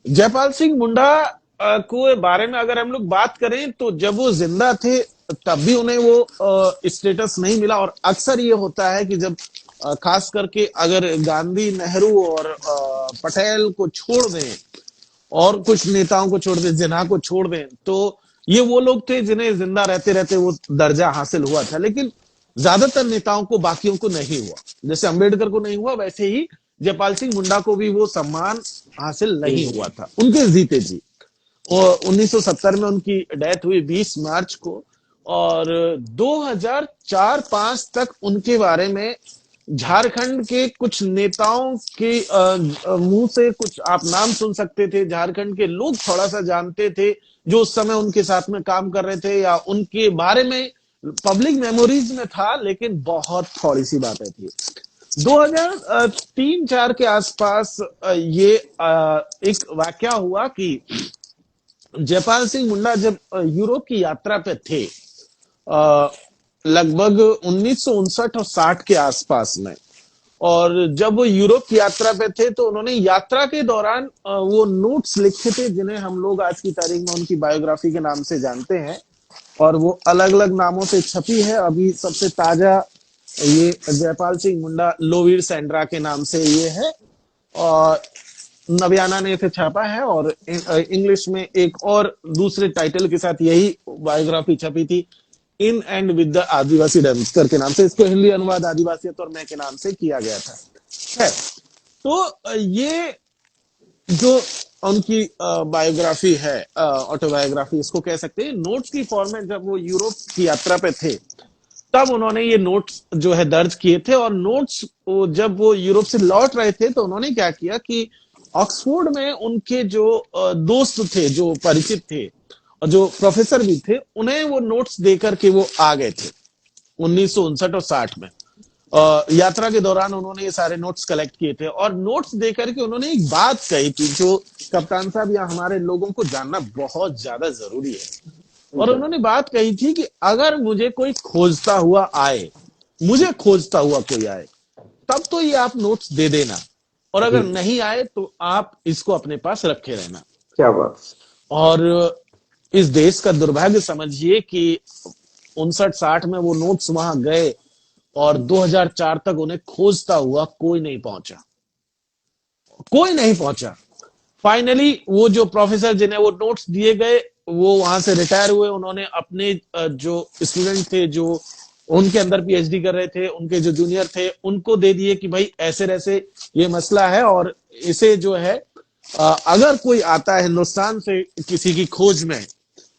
जयपाल सिंह मुंडा को बारे में अगर हम लोग बात करें तो जब वो जिंदा थे तब भी उन्हें वो स्टेटस नहीं मिला, और अक्सर ये होता है कि जब खास करके अगर गांधी, नेहरू और पटेल को छोड़ दें और कुछ नेताओं को छोड़ दें, जिन्ना को छोड़ दें, तो ये वो लोग थे जिन्हें जिंदा रहते रहते वो दर्जा हासिल हुआ था। लेकिन ज्यादातर नेताओं को, बाकियों को नहीं हुआ। जैसे अंबेडकर को नहीं हुआ, वैसे ही जयपाल सिंह मुंडा को भी वो सम्मान हासिल नहीं हुआ था उनके जीते जी। और 1970 में उनकी डेथ हुई 20 मार्च को, और 2004-5 तक उनके बारे में झारखंड के कुछ नेताओं के मुंह से कुछ आप नाम सुन सकते थे, झारखंड के लोग थोड़ा सा जानते थे जो उस समय उनके साथ में काम कर रहे थे, या उनके बारे में पब्लिक मेमोरीज में था, लेकिन बहुत थोड़ी सी बातें थी। 2003-4 के आसपास ये एक वाकया हुआ कि जयपाल सिंह मुंडा जब यूरोप की यात्रा पे थे, लगभग 1959 और 60 के आसपास में, और जब वो यूरोप की यात्रा पे थे तो उन्होंने यात्रा के दौरान वो नोट्स लिखे थे जिन्हें हम लोग आज की तारीख में उनकी बायोग्राफी के नाम से जानते हैं, और वो अलग अलग नामों से छपी है। अभी सबसे ताजा ये जयपाल सिंह मुंडा लोवीर सेंड्रा के नाम से ये है, और नबियाना ने इसे छापा है, और इंग्लिश में एक और दूसरे टाइटल के साथ यही बायोग्राफी छपी थी, इन एंड विद द आदिवासी डैमस्टर के नाम से। इसको हिंदी अनुवाद आदिवासियत और मैं के नाम से किया गया था। है तो ये जो उनकी बायोग्राफी है, ऑटोबायोग्राफी इसको कह सकते हैं, नोट्स की फॉर्म में जब वो यूरोप की यात्रा पे थे तब उन्होंने ये नोट्स जो है दर्ज किए थे। और नोट्स जब वो यूरोप से लौट रहे थे तो उन्होंने क्या किया कि ऑक्सफोर्ड में उनके जो दोस्त थे, जो परिचित थे और जो प्रोफेसर भी थे, उन्हें वो नोट्स देकर के वो आ गए थे 1959 और 60 में। यात्रा के दौरान उन्होंने ये सारे नोट्स कलेक्ट किए थे, और नोट्स देकर के उन्होंने एक बात कही थी जो कप्तान साहब या हमारे लोगों को जानना बहुत ज्यादा जरूरी है। और उन्होंने बात कही थी कि अगर मुझे कोई खोजता हुआ आए, मुझे खोजता हुआ कोई आए, तब तो ये आप नोट्स दे देना, और अगर नहीं आए तो आप इसको अपने पास रखे रहना। क्या बात। और इस देश का दुर्भाग्य समझिए कि 59-60 में वो नोट्स वहां गए और 2004 तक उन्हें खोजता हुआ कोई नहीं पहुंचा, कोई नहीं पहुंचा। फाइनली वो जो प्रोफेसर जिन्हें वो नोट्स दिए गए वो वहां से रिटायर हुए। उन्होंने अपने जो स्टूडेंट थे, जो उनके अंदर पीएचडी कर रहे थे, उनके जो जूनियर थे, उनको दे दिए कि भाई ऐसे ऐसे ये मसला है, और इसे जो है अगर कोई आता है हिंदुस्तान से किसी की खोज में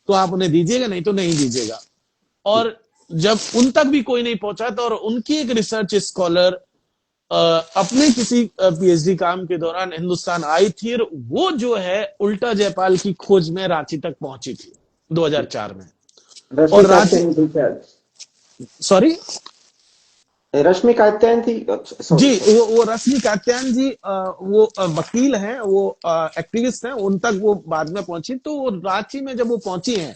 तो आप उन्हें दीजिएगा, नहीं तो नहीं दीजिएगा। और जब उन तक भी कोई नहीं पहुंचा तो, और उनकी एक रिसर्च स्कॉलर अपने किसी पीएचडी काम के दौरान हिंदुस्तान आई थी, और वो जो है उल्टा जयपाल की खोज में रांची तक पहुंची थी 2004 में। और रांची, सॉरी, रश्मि कात्यायन थी जी, वो रश्मि कात्यायन जी वो वकील हैं, वो एक्टिविस्ट हैं, उन तक वो बाद में पहुंची। तो वो रांची में जब वो पहुंची हैं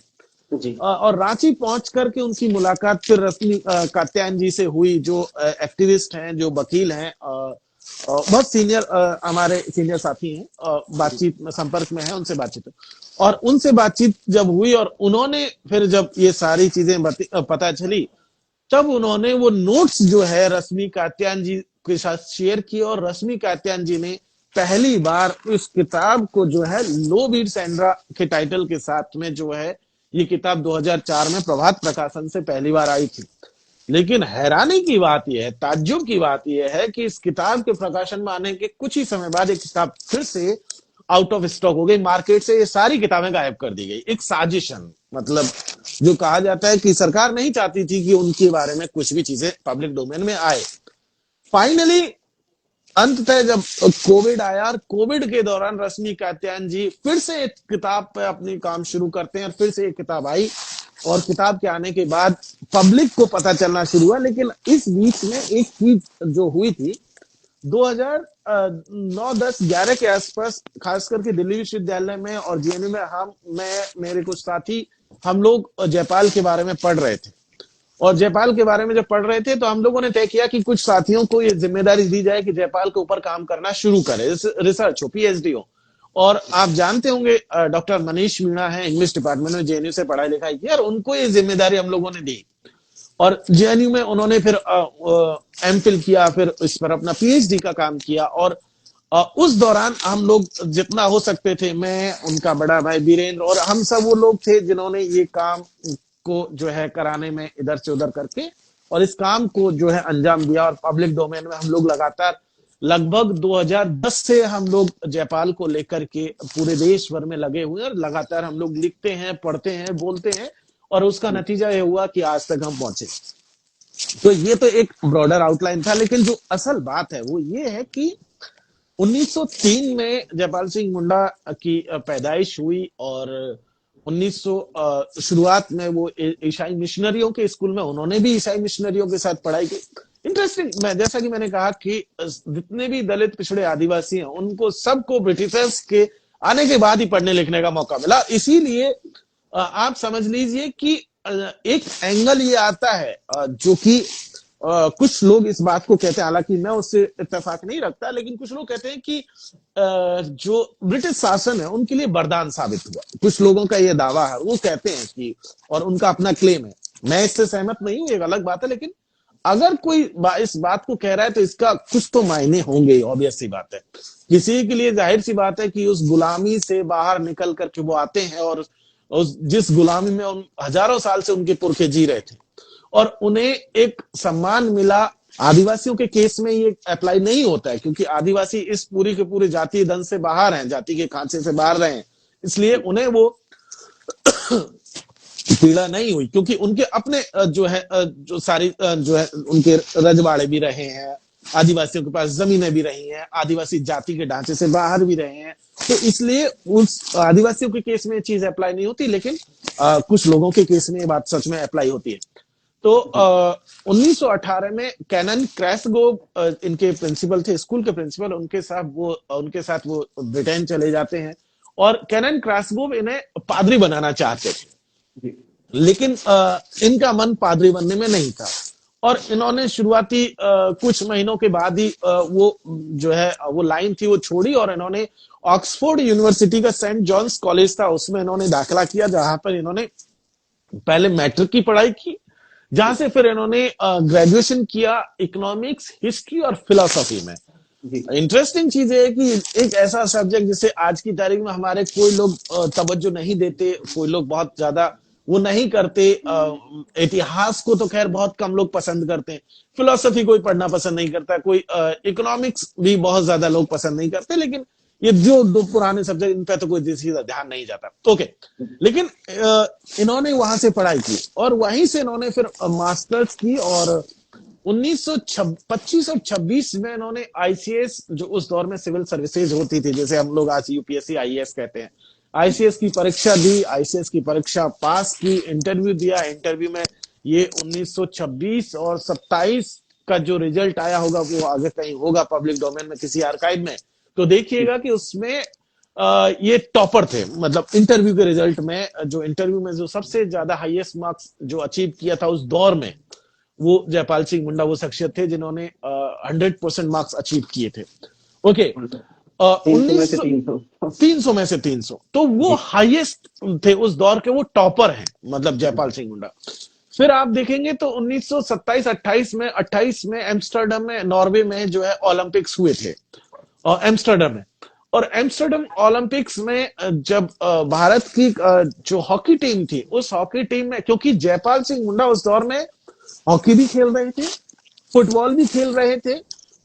जी, और रांची पहुंच करके उनकी मुलाकात फिर रश्मि कात्यायन जी से हुई, जो एक्टिविस्ट हैं, जो वकील हैं, बहुत सीनियर हमारे सीनियर साथी हैं, बातचीत में संपर्क में है, उनसे बातचीत। और उनसे बातचीत जब हुई और उन्होंने फिर जब ये सारी चीजें पता चली, तब उन्होंने वो नोट्स जो है रश्मि कात्यायन जी के साथ शेयर किए, और रश्मि कात्यायन जी ने पहली बार इस किताब को जो है लो बीट सेंड्रा के टाइटल के साथ में जो है ये किताब 2004 में प्रभात प्रकाशन से पहली बार आई थी। लेकिन हैरानी की बात यह है, ताज्जुब की बात यह है कि इस किताब के प्रकाशन में आने के कुछ ही समय बाद एक किताब फिर से आउट ऑफ स्टॉक हो गई, मार्केट से ये सारी किताबें गायब कर दी गई। एक साजिशन, मतलब जो कहा जाता है कि सरकार नहीं चाहती थी कि उनके बारे में कुछ भी चीजें पब्लिक डोमेन में आए। फाइनली अंततः जब कोविड आया और कोविड के दौरान रश्मि कात्यायन जी फिर से एक किताब पे अपनी काम शुरू करते हैं और फिर से एक किताब आई और किताब के आने के बाद पब्लिक को पता चलना शुरू हुआ। लेकिन इस बीच में एक चीज जो हुई थी 2009-10-11 के आसपास, खास करके दिल्ली विश्वविद्यालय में और जेएनयू में मैं मेरे कुछ साथी हम लोग जयपाल के बारे में पढ़ रहे थे। और जयपाल के बारे में जब पढ़ रहे थे तो हम लोगों ने तय किया कि कुछ साथियों को ये जिम्मेदारी दी जाए कि जयपाल के ऊपर काम करना शुरू करे, रिसर्च हो, पीएचडी हो। और आप जानते होंगे डॉक्टर मनीष मीणा है, इंग्लिश डिपार्टमेंट में जेएनयू से पढ़ाई लिखाई की और उनको ये जिम्मेदारी हम लोगों ने दी। और जेएनयू में उन्होंने फिर एमफिल किया, फिर इस पर अपना पीएचडी का काम किया। और उस दौरान हम लोग जितना हो सकते थे, मैं, उनका बड़ा भाई वीरेंद्र और हम सब वो लोग थे जिन्होंने ये काम को जो है कराने में इधर से उधर करके और इस काम को जो है अंजाम दिया। और पब्लिक डोमेन में हम लोग लगातार लगभग 2010 से हम लोग जयपाल को लेकर के पूरे देश भर में लगे हुए हैं और लगातार हम लोग लिखते हैं, पढ़ते हैं, बोलते हैं और उसका नतीजा ये हुआ कि आज तक हम पहुंचे। तो ये तो एक ब्रॉडर आउटलाइन था, लेकिन जो असल बात है वो ये है कि 1903 में जयपाल सिंह मुंडा की पैदाइश हुई और 1900 शुरुआत में वो ईसाई मिशनरियों के स्कूल में उन्होंने भी ईसाई मिशनरियों के साथ पढ़ाई की। इंटरेस्टिंग, मैं जैसा कि मैंने कहा कि जितने भी दलित पिछड़े आदिवासी हैं उनको सबको ब्रिटिशर्स के आने के बाद ही पढ़ने लिखने का मौका मिला। इसीलिए आप समझ लीजिए कि एक एंगल ये आता है जो कि कुछ लोग इस बात को कहते हैं, हालांकि मैं उससे इत्तेफाक नहीं रखता, लेकिन कुछ लोग कहते हैं कि जो ब्रिटिश शासन है उनके लिए वरदान साबित हुआ। कुछ लोगों का ये दावा है, वो कहते हैं कि, और उनका अपना क्लेम है, मैं इससे सहमत नहीं हूं, एक अलग बात है, लेकिन अगर कोई इस बात को कह रहा है तो इसका कुछ तो मायने होंगे, ऑब्वियस सी बात है। किसी के लिए जाहिर सी बात है कि उस गुलामी से बाहर निकल करके वो आते हैं और उस जिस गुलामी में उन हजारों साल से उनके पुरखे जी रहे थे और उन्हें एक सम्मान मिला। आदिवासियों के केस में ये अप्लाई नहीं होता है क्योंकि आदिवासी इस पूरी के पूरे जातीय दंड से बाहर हैं, जाति के खांचे से बाहर रहे हैं, इसलिए उन्हें वो पीड़ा नहीं हुई क्योंकि उनके अपने जो है जो सारी जो है उनके रजवाड़े भी रहे हैं, आदिवासियों के पास जमीनें भी रही हैं, आदिवासी जाति के ढांचे से बाहर भी रहे हैं, तो इसलिए उस आदिवासियों के केस में ये चीज अप्लाई नहीं होती। लेकिन कुछ लोगों के केस में ये बात सच में अप्लाई होती है। तो 1918 में कैनन क्रैफगोव इनके प्रिंसिपल थे, स्कूल के प्रिंसिपल, उनके साथ वो ब्रिटेन चले जाते हैं और कैनन क्रैफगोव इन्हें पादरी बनाना चाहते थे, लेकिन इनका मन पादरी बनने में नहीं था और इन्होंने शुरुआती कुछ महीनों के बाद ही वो जो है वो लाइन थी वो छोड़ी और इन्होंने ऑक्सफोर्ड यूनिवर्सिटी का सेंट जॉन्स कॉलेज था उसमें इन्होंने दाखिला किया, जहां पर इन्होंने पहले मैट्रिक की पढ़ाई की, जहां से फिर इन्होंने ग्रेजुएशन किया इकोनॉमिक्स, हिस्ट्री और फिलोसफी में। इंटरेस्टिंग चीज है कि एक ऐसा सब्जेक्ट जिसे आज की तारीख में हमारे कोई लोग तवज्जो नहीं देते, कोई लोग बहुत ज्यादा वो नहीं करते। इतिहास को तो खैर बहुत कम लोग पसंद करते हैं, फिलोसफी कोई पढ़ना पसंद नहीं करता, कोई इकोनॉमिक्स भी बहुत ज्यादा लोग पसंद नहीं करते, लेकिन ये जो दो पुराने सब्जेक्ट इन पे तो कोई सीधा ध्यान नहीं जाता। ओके, लेकिन इन्होंने वहां से पढ़ाई की और वहीं से इन्होंने फिर मास्टर्स की और 1925 और 26 में इन्होंने आईसीएस, जो उस दौर में सिविल सर्विसेज होती थी, जैसे हम लोग आज यूपीएससी आईएएस कहते हैं, आईसीएस की परीक्षा दी, आईसीएस की परीक्षा पास की, इंटरव्यू दिया, इंटरव्यू में ये 1926 और 27 का जो रिजल्ट आया होगा वो आगे कहीं होगा पब्लिक डोमेन में किसी आर्काइव में, तो देखिएगा कि उसमें ये टॉपर थे। मतलब इंटरव्यू के रिजल्ट में इंटरव्यू में जो सबसे ज्यादा हाईएस्ट मार्क्स जो अचीव किया था उस दौर में, वो जयपाल सिंह मुंडा वो शख्सियत थे जिन्होंने 100% मार्क्स अचीव किए थे। ओके, 300 में से 300, तो वो हाईएस्ट थे उस दौर के, वो टॉपर हैं, मतलब जयपाल सिंह मुंडा। फिर आप देखेंगे तो 1927-28 में एम्स्टर्डम में, नॉर्वे में जो है ओलंपिक्स हुए थे और एम्स्टर्डम में। और एम्स्टर्डम ओलंपिक्स में जब भारत की जो हॉकी टीम थी, उस हॉकी टीम में, क्योंकि जयपाल सिंह मुंडा उस दौर में हॉकी भी खेल रहे थे, फुटबॉल भी खेल रहे थे,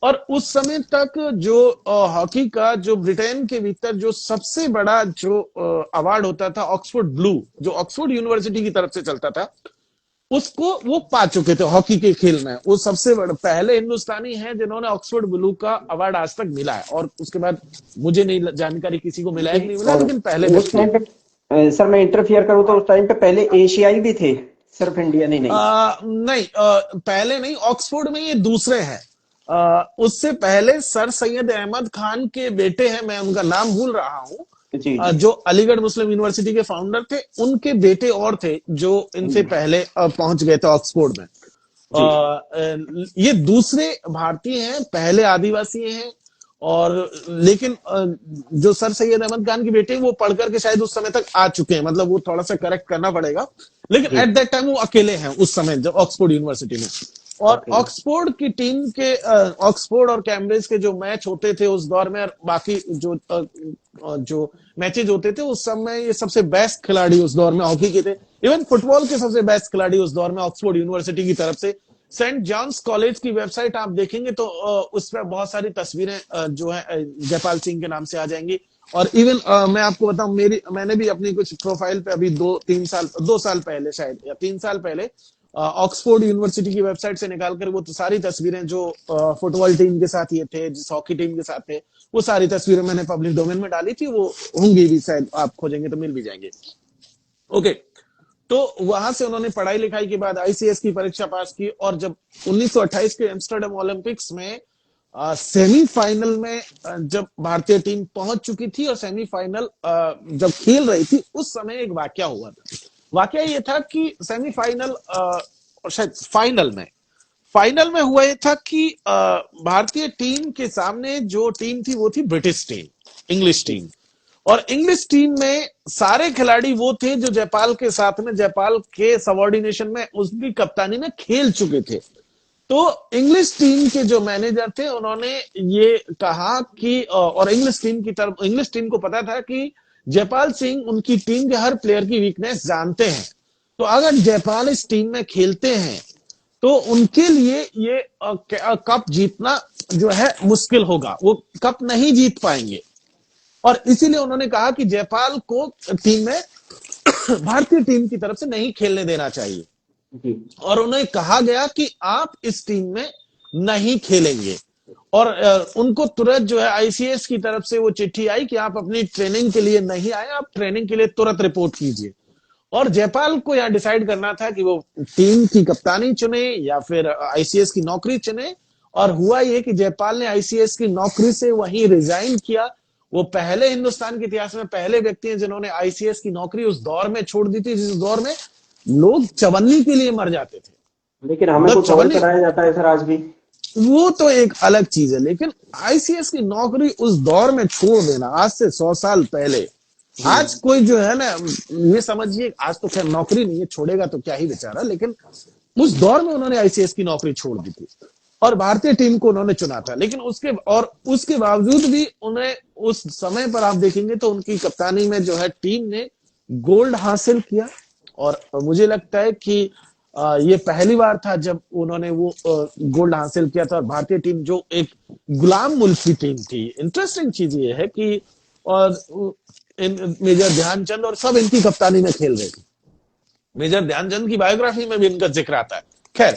और उस समय तक जो हॉकी का जो ब्रिटेन के भीतर जो सबसे बड़ा जो अवार्ड होता था, ऑक्सफोर्ड ब्लू, जो ऑक्सफोर्ड यूनिवर्सिटी की तरफ से चलता था, उसको वो पा चुके थे हॉकी के खेल में। वो सबसे बड़े पहले हिंदुस्तानी हैं जिन्होंने ऑक्सफोर्ड ब्लू का अवार्ड आज तक मिला है, और उसके बाद मुझे नहीं जानकारी किसी को मिला है कि जी। नहीं मिला, और लेकिन पहले उस व्यक्ति टाइम है। पे सर मैं इंटरफियर करूँ तो उस टाइम पे पहले एशियाई भी थे, सिर्फ इंडियन ही नहीं। नहीं, पहले नहीं, ऑक्सफोर्ड में ये दूसरे हैं। उससे पहले सर सैयद अहमद खान के बेटे हैं, मैं उनका नाम भूल रहा हूँ, जी जी। जो अलीगढ़ मुस्लिम यूनिवर्सिटी के फाउंडर थे, उनके बेटे और थे जो इनसे जी पहले पहुंच गए थे ऑक्सफोर्ड में। जी। ये दूसरे भारतीय हैं, पहले आदिवासी हैं। और लेकिन जो सर सैयद अहमद खान के बेटे हैं, वो पढ़ करके शायद उस समय तक आ चुके हैं, मतलब वो थोड़ा सा करेक्ट करना पड़ेगा, लेकिन जी। एट दैट टाइम वो अकेले हैं उस समय जब ऑक्सफोर्ड यूनिवर्सिटी में। और ओके। ऑक्सफोर्ड की टीम के ऑक्सफोर्ड और कैम्ब्रिज के जो मैच होते थे उस दौर में, और बाकी जो मैचेज होते थे उस समय, ये सबसे बेस्ट खिलाड़ी उस दौर में हॉकी के थे। इवन फुटबॉल के सबसे बेस्ट खिलाड़ी उस दौर में ऑक्सफोर्ड यूनिवर्सिटी की तरफ से। सेंट जॉन्स कॉलेज की वेबसाइट आप देखेंगे तो उस पर बहुत सारी तस्वीरें जो है जयपाल सिंह के नाम से आ जाएंगी। और इवन मैं आपको बताऊं, मैंने भी अपनी कुछ प्रोफाइल पे अभी 2 साल पहले, शायद या 3 साल पहले, ऑक्सफोर्ड यूनिवर्सिटी की वेबसाइट से निकालकर वो तो सारी तस्वीरें जो फुटबॉल टीम के साथ ये थे, जिस हॉकी टीम के साथ थे, वो सारी तस्वीरें मैंने पब्लिक डोमेन में डाली थी। वो होंगी भी, शायद आप खोजेंगे तो मिल भी जाएंगे। ओके। तो वहां से उन्होंने पढ़ाई लिखाई के बाद आईसीएस की परीक्षा पास की, और जब 1928 के एम्स्टर्डम ओलंपिक्स में सेमीफाइनल में जब भारतीय टीम पहुंच चुकी थी, और सेमीफाइनल जब खेल रही थी, उस समय एक वाकया हुआ था। वाकया ये था कि सेमीफाइनल और शायद फाइनल में हुआ ये था कि भारतीय टीम के सामने जो टीम थी वो थी ब्रिटिश टीम, इंग्लिश टीम। और इंग्लिश टीम में सारे खिलाड़ी वो थे जो जयपाल के साथ में, जयपाल के सबॉर्डिनेशन में, उसकी कप्तानी में खेल चुके थे। तो इंग्लिश टीम के जो मैनेजर थे उन्होंने ये कहा कि और इंग्लिश टीम को पता था कि जयपाल सिंह उनकी टीम के हर प्लेयर की वीकनेस जानते हैं। तो अगर जयपाल इस टीम में खेलते हैं तो उनके लिए ये कप जीतना जो है मुश्किल होगा, वो कप नहीं जीत पाएंगे। और इसीलिए उन्होंने कहा कि जयपाल को टीम में भारतीय टीम की तरफ से नहीं खेलने देना चाहिए। जी और उन्हें कहा गया कि आप इस टीम में नहीं खेलेंगे। और उनको तुरंत जो है आईसीएस की तरफ से वो चिट्ठी आई कि आप अपनी ट्रेनिंग के लिए नहीं आए, आप ट्रेनिंग के लिए तुरंत रिपोर्ट कीजिए। और जयपाल को यह डिसाइड करना था कि वो टीम की कप्तानी चुने या फिर आईसीएस की नौकरी चुने। और हुआ ये कि जयपाल ने आईसीएस की नौकरी से वहीं रिजाइन किया। वो पहले हिंदुस्तान के इतिहास में पहले व्यक्ति हैं जिन्होंने आईसीएस की नौकरी उस दौर में छोड़ दी थी, जिस दौर में लोग चवन्नी के लिए मर जाते थे। लेकिन हमें मतलब कुछ और चवन्नी, कराया जाता है सर आज भी। वो तो एक अलग चीज है, लेकिन आईसीएस की नौकरी उस दौर में छोड़ देना, आज से 100 साल पहले। आज कोई जो है ना, ये समझिए, आज तो खैर नौकरी नहीं है, छोड़ेगा तो क्या ही बेचारा, लेकिन उस दौर में उन्होंने आईसीएस की नौकरी छोड़ दी थी और भारतीय टीम को उन्होंने चुना था। लेकिन उसके बावजूद भी उन्हें उस समय पर आप देखेंगे तो उनकी कप्तानी में जो है टीम ने गोल्ड हासिल किया। और मुझे लगता है कि ये पहली बार था जब उन्होंने वो गोल्ड हासिल किया था। और भारतीय टीम जो एक गुलाम मुल्क की टीम थी, इंटरेस्टिंग चीज ये है कि और मेजर ध्यानचंद और सब इनकी कप्तानी में खेल रहे थे। मेजर ध्यानचंद की बायोग्राफी में भी इनका जिक्र आता है। खैर,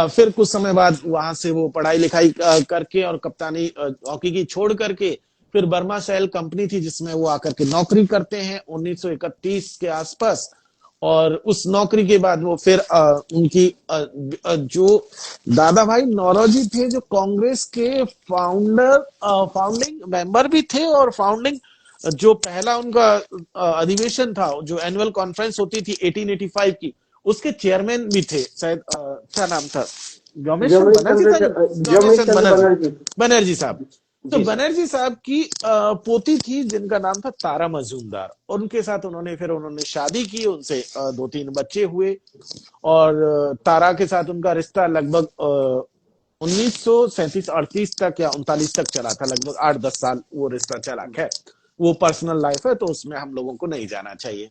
फिर कुछ समय बाद वहां से वो पढ़ाई लिखाई करके और कप्तानी हॉकी की छोड़ करके फिर बर्मा सेल कंपनी थी जिसमें वो आकर के नौकरी करते हैं 1931 के आसपास। और उस नौकरी के बाद वो फिर उनकी जो दादा भाई नौरोजी थे, जो कांग्रेस के फाउंडिंग मेंबर भी थे, और फाउंडिंग जो पहला उनका अधिवेशन था, जो एनुअल कॉन्फ्रेंस होती थी 1885 की, उसके चेयरमैन भी थे शायद। क्या नाम था, व्योमेश्वर जमील बनर्जी था, चंद्र जमील व्योमेश्वर चंद्र बनर्जी, बनर्जी। बनर्जी साहब। तो जी सर। बनर्जी साहब की पोती थी जिनका नाम था तारा मजूमदार, और उनके साथ उन्होंने शादी की, उनसे 2-3 बच्चे हुए। और तारा के साथ उनका रिश्ता लगभग 1937 38 तक या 39 तक चला था, लगभग 8-10 साल वो रिश्ता चला। खैर, वो पर्सनल लाइफ है तो उसमें हम लोगों को नहीं जाना चाहिए।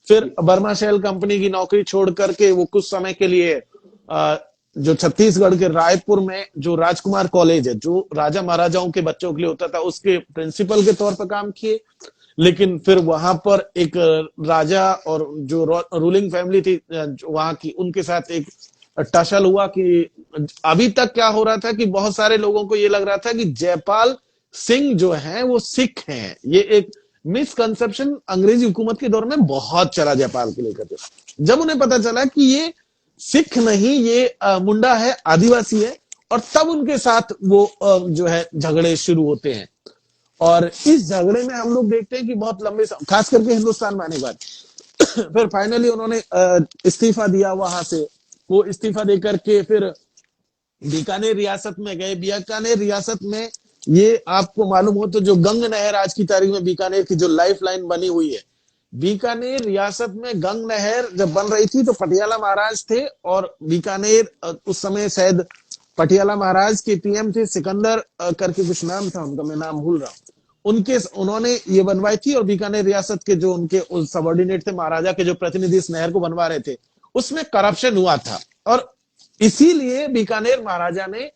फिर जी बर्मा शेल कंपनी की नौकरी छोड़ करके वो कुछ समय के लिए जो छत्तीसगढ़ के रायपुर में जो राजकुमार कॉलेज है, जो राजा महाराजाओं के बच्चों के लिए होता था, उसके प्रिंसिपल के तौर पर काम किए। लेकिन फिर वहां पर एक राजा और जो रूलिंग फैमिली थी वहां की, उनके साथ एक टसल हुआ कि अभी तक क्या हो रहा था कि बहुत सारे लोगों को ये लग रहा था कि जयपाल सिंह जो है वो सिख हैं। ये एक मिसकंसेप्शन अंग्रेजी हुकूमत के दौर में बहुत चला जयपाल को लेकर के। जब उन्हें पता चला कि ये सिख नहीं, ये मुंडा है, आदिवासी है, और तब उनके साथ वो जो है झगड़े शुरू होते हैं। और इस झगड़े में हम लोग देखते हैं कि बहुत लंबे खास करके हिंदुस्तान में आने के बाद फिर फाइनली उन्होंने इस्तीफा दिया वहां से। वो इस्तीफा देकर के फिर बीकानेर रियासत में गए। बीकानेर रियासत में ये आपको मालूम हो तो जो गंग नहर आज की तारीख में बीकानेर की जो लाइफ लाइन बनी हुई है, बीकानेर रियासत में गंग नहर जब बन रही थी तो पटियाला महाराज थे, और बीकानेर उस समय शायद पटियाला महाराज के पीएम थे सिकंदर करके कुछ नाम था उनका, मैं नाम भूल रहा हूँ। उन्होंने ये बनवाई थी, और बीकानेर रियासत के जो उनके सबॉर्डिनेट थे, महाराजा के जो प्रतिनिधि इस नहर को बनवा रहे थे, उसमें करप्शन हुआ था। और इसीलिए बीकानेर महाराजा ने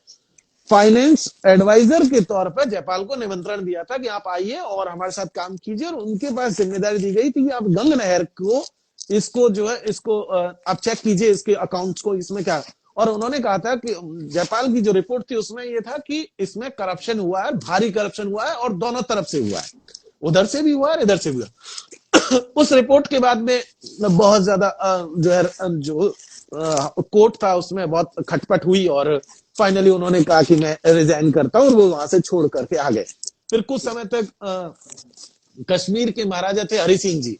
फाइनेंस एडवाइजर के तौर पर जयपाल को निमंत्रण दिया था कि आप आइए और हमारे साथ काम कीजिए। और उनके पास जिम्मेदारी दी गई थी कि आप गंग नहर को, इसको जो है, इसको आप चेक कीजिए, इसके अकाउंट्स को, इसमें क्या। और उन्होंने कहा था कि जयपाल की जो रिपोर्ट थी उसमें यह था कि इसमें करप्शन हुआ है, भारी करप्शन हुआ है, और दोनों तरफ से हुआ है, उधर से भी हुआ है, इधर से भी हुआ है। उस रिपोर्ट के बाद में बहुत ज्यादा जो है जो कोर्ट था उसमें बहुत खटपट हुई, और फाइनली उन्होंने कहा कि मैं रिजाइन करता हूं, और वो वहां से छोड़ करके आ गए। फिर कुछ समय तक कश्मीर के महाराजा थे हरि सिंह जी,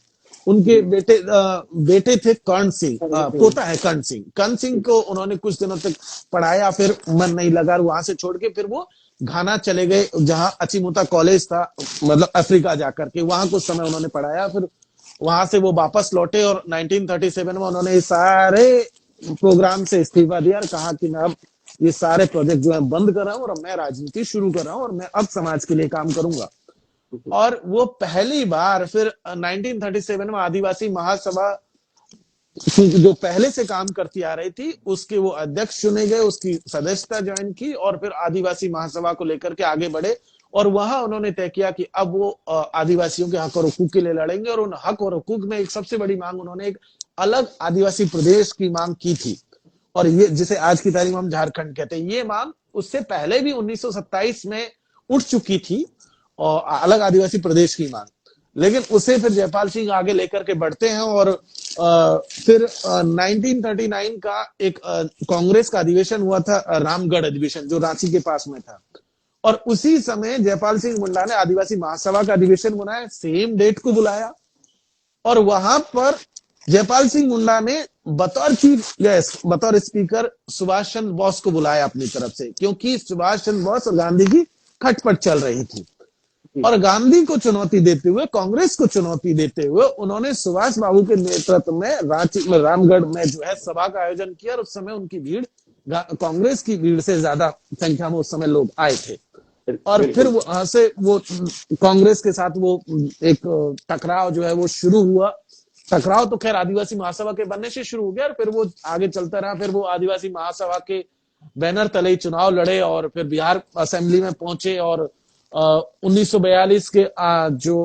उनके जी बेटे थे कर्ण सिंह, जी पोता है कर्ण सिंह। कर्ण सिंह को उन्होंने कुछ दिनों तक पढ़ाया, फिर मन नहीं लगा, वहां से छोड़ के फिर वो घाना चले गए, जहां अचिमुता कॉलेज था, मतलब अफ्रीका जाकर के वहां कुछ समय उन्होंने पढ़ाया। फिर वहां से वो वापस लौटे, और 1937 में उन्होंने सारे प्रोग्राम से इस्तीफा दिया और कहा कि मैं अब ये सारे प्रोजेक्ट जो है बंद कर रहा हूं, और मैं राजनीति शुरू कर रहा हूं, और मैं अब समाज के लिए काम करूंगा। और वो पहली बार फिर 1937 में आदिवासी महासभा जो पहले से काम करती आ रही थी उसके वो अध्यक्ष चुने गए, उसकी सदस्यता ज्वाइन की, और फिर आदिवासी महासभा को लेकर के आगे बढ़े। और वहां उन्होंने तय किया कि अब वो आदिवासियों के हक और हुकूक के लिए लड़ेंगे। और उन हक और हुकूक में एक सबसे बड़ी मांग, उन्होंने एक अलग आदिवासी प्रदेश की मांग की थी, और ये जिसे आज की तारीख में हम झारखंड कहते हैं। ये मांग उससे पहले भी 1927 में उठ चुकी थी, और अलग आदिवासी प्रदेश की मांग। लेकिन उसे फिर जयपाल सिंह आगे लेकर के बढ़ते हैं, और फिर 1939 का एक कांग्रेस का अधिवेशन हुआ था, रामगढ़ अधिवेशन, जो रांची के पास में था। और उसी समय जयपाल सिंह मुंडा ने आदिवासी महासभा का अधिवेशन बुलाया, सेम डेट को बुलाया। और वहां पर जयपाल सिंह मुंडा ने बतौर चीफ गेस्ट, बतौर स्पीकर, सुभाष चंद्र बोस को बुलाया अपनी तरफ से, क्योंकि सुभाष चंद्र बोस और गांधी की खटपट चल रही थी। और गांधी को चुनौती देते हुए, कांग्रेस को चुनौती देते हुए, उन्होंने सुभाष बाबू के नेतृत्व में रांची में, रामगढ़ में जो है सभा का आयोजन किया। और उस समय उनकी भीड़ कांग्रेस की भीड़ से ज्यादा संख्या में उस समय लोग आए थे। और फिर वहां से वो कांग्रेस के साथ वो एक टकराव जो है वो शुरू हुआ। टकराव तो खैर आदिवासी महासभा के बनने से शुरू हो गया, और फिर वो आगे चलता रहा। फिर वो आदिवासी महासभा के बैनर तले ही चुनाव लड़े, और फिर बिहार असेंबली में पहुंचे, और 1942 के जो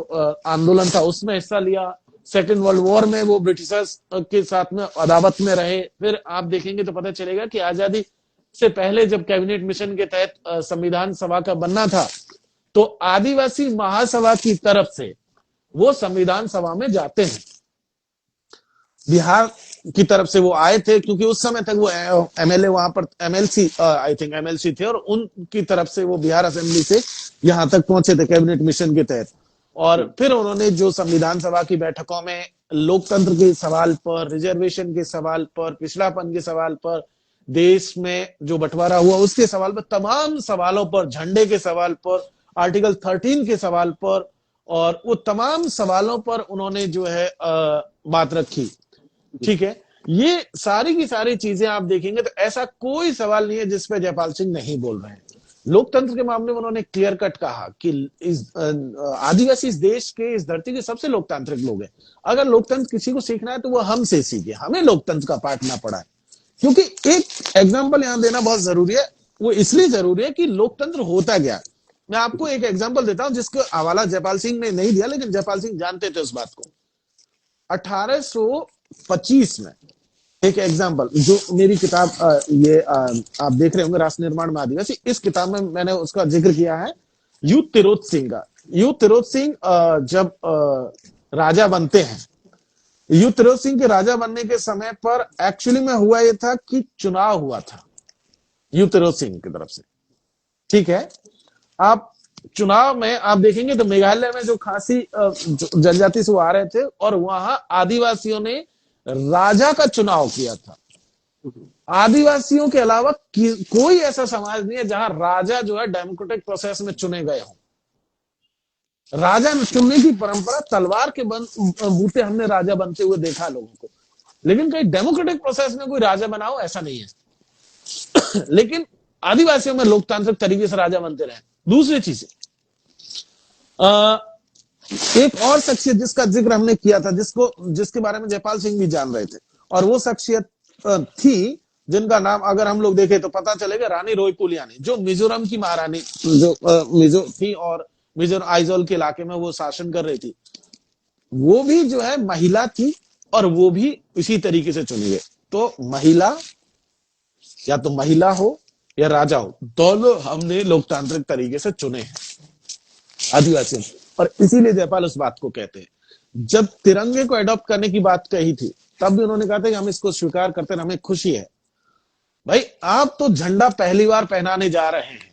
आंदोलन था उसमें हिस्सा लिया। सेकेंड वर्ल्ड वॉर में वो ब्रिटिशर्स के साथ में अदावत में रहे। फिर आप देखेंगे तो पता चलेगा कि आजादी से पहले जब कैबिनेट मिशन के तहत संविधान सभा का बनना था, तो आदिवासी महासभा की तरफ से वो संविधान सभा में जाते हैं। बिहार की तरफ से वो आए थे, क्योंकि उस समय तक वो एमएलए वहां पर, एमएलसी आई थिंक एमएलसी थे, और उनकी तरफ से वो बिहार असेंबली से यहां तक पहुंचे थे कैबिनेट मिशन के तहत। और फिर उन्होंने जो संविधान सभा की बैठकों में लोकतंत्र के सवाल पर, रिजर्वेशन के सवाल पर, पिछड़ापन के सवाल पर, देश में जो बंटवारा हुआ उसके सवाल पर, तमाम सवालों पर, झंडे के सवाल पर, आर्टिकल 13 के सवाल पर, और वो तमाम सवालों पर उन्होंने जो है बात रखी। ठीक है। ये सारी की सारी चीजें आप देखेंगे तो ऐसा कोई सवाल नहीं है जिस पे जयपाल सिंह नहीं बोल रहे हैं। लोकतंत्र के मामले में उन्होंने क्लियर कट कहा कि इस आदिवासी इस देश के, इस धरती के सबसे लोकतांत्रिक लोग हैं। अगर लोकतंत्र किसी को सीखना है तो वो हमसे सीखे, हमें लोकतंत्र का पाठ ना पढ़ा है। क्योंकि एक एग्जाम्पल यहां देना बहुत जरूरी है, वो इसलिए जरूरी है कि लोकतंत्र होता क्या। मैं आपको एक एग्जाम्पल देता हूं जिसका हवाला जयपाल सिंह ने नहीं दिया, लेकिन जयपाल सिंह जानते थे उस बात को। 1825 में एक एग्जाम्पल, जो मेरी किताब आप देख रहे होंगे राष्ट्र निर्माण में आदिवासी, इस किताब में मैंने उसका जिक्र किया है। यू तिरोत सिंह का, यू तिरोत सिंह जब राजा बनते हैं, यू तिरोत सिंह के राजा बनने के समय पर एक्चुअली में हुआ यह था कि चुनाव हुआ था यू तिरोत सिंह की तरफ से। ठीक है, आप चुनाव में आप देखेंगे तो मेघालय में जो खासी जनजाति से वो आ रहे थे और वहां आदिवासियों ने राजा का चुनाव किया था। आदिवासियों के अलावा कोई ऐसा समाज नहीं है जहां राजा जो है डेमोक्रेटिक प्रोसेस में चुने गए हों। राजा चुनने की परंपरा, तलवार के बूते हमने राजा बनते हुए देखा लोगों को, लेकिन कहीं डेमोक्रेटिक प्रोसेस में कोई राजा बना हो ऐसा नहीं है। लेकिन आदिवासियों में लोकतांत्रिक तरीके से राजा बनते रहे। दूसरी चीज, एक और शख्सियत जिसका जिक्र हमने किया था, जिसके बारे में जयपाल सिंह भी जान रहे थे, और वो शख्सियत थी जिनका नाम अगर हम लोग देखें तो पता चलेगा, रानी रोयपुलियानी, जो मिजोरम की महारानी जो मिजो थी और मिजोरम आइजोल के इलाके में वो शासन कर रही थी। वो भी जो है महिला थी और वो भी इसी तरीके से चुनी गई। तो महिला, या तो महिला हो या राजा हो, दोनों हमने लोकतांत्रिक तरीके से चुने हैं आदिवासियों। और इसीलिए जयपाल उस बात को कहते हैं। जब तिरंगे को अडॉप्ट करने की बात कही थी तब भी उन्होंने कहा था कि हम इसको स्वीकार करते हैं, हमें खुशी है। भाई, आप तो झंडा पहली बार पहनाने जा रहे हैं,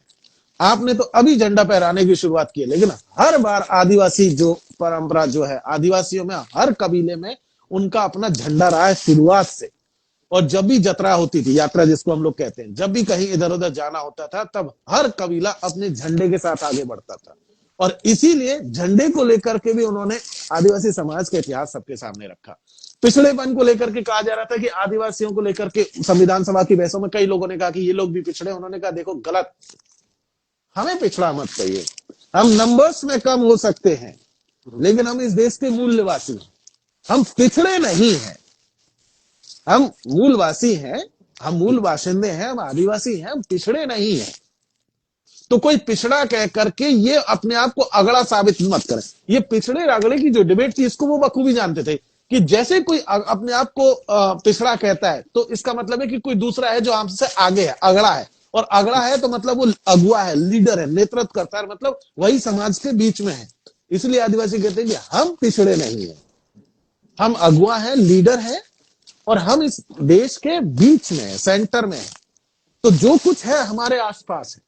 आपने तो अभी झंडा फहराने की शुरुआत की है, लेकिन हर बार आदिवासी जो परंपरा जो है, आदिवासियों में हर कबीले में उनका अपना झंडा रहा है शुरुआत से। और जब भी जतरा होती थी, यात्रा जिसको हम लोग कहते हैं, जब भी कहीं इधर उधर जाना होता था तब हर कबीला अपने झंडे के साथ आगे बढ़ता था। और इसीलिए झंडे को लेकर के भी उन्होंने आदिवासी समाज का इतिहास सबके सामने रखा। पिछड़ेपन को लेकर के कहा जा रहा था कि आदिवासियों को लेकर के संविधान सभा की बहसों में कई लोगों ने कहा कि ये लोग भी पिछड़े। उन्होंने कहा देखो गलत, हमें पिछड़ा मत कहिए, हम नंबर्स में कम हो सकते हैं लेकिन हम इस देश के मूलवासी हैं, हम पिछड़े नहीं हैं, हम मूलवासी हैं, हम मूल बाशिंदे हैं, हम आदिवासी हैं, हम पिछड़े नहीं हैं। तो कोई पिछड़ा कह करके ये अपने आप को अगड़ा साबित मत करें। ये पिछड़े अगड़े की जो डिबेट थी इसको वो बखूबी जानते थे कि जैसे कोई अपने आप को पिछड़ा कहता है तो इसका मतलब है कि कोई दूसरा है जो हमसे आगे है, अगड़ा है। और अगड़ा है तो मतलब वो अगुआ है, लीडर है, नेतृत्व करता है, मतलब वही समाज के बीच में है। इसलिए आदिवासी कहते हैं कि हम पिछड़े नहीं है, हम अगुआ है, लीडर है और हम इस देश के बीच में है, सेंटर में है। तो जो कुछ है हमारे आसपास है,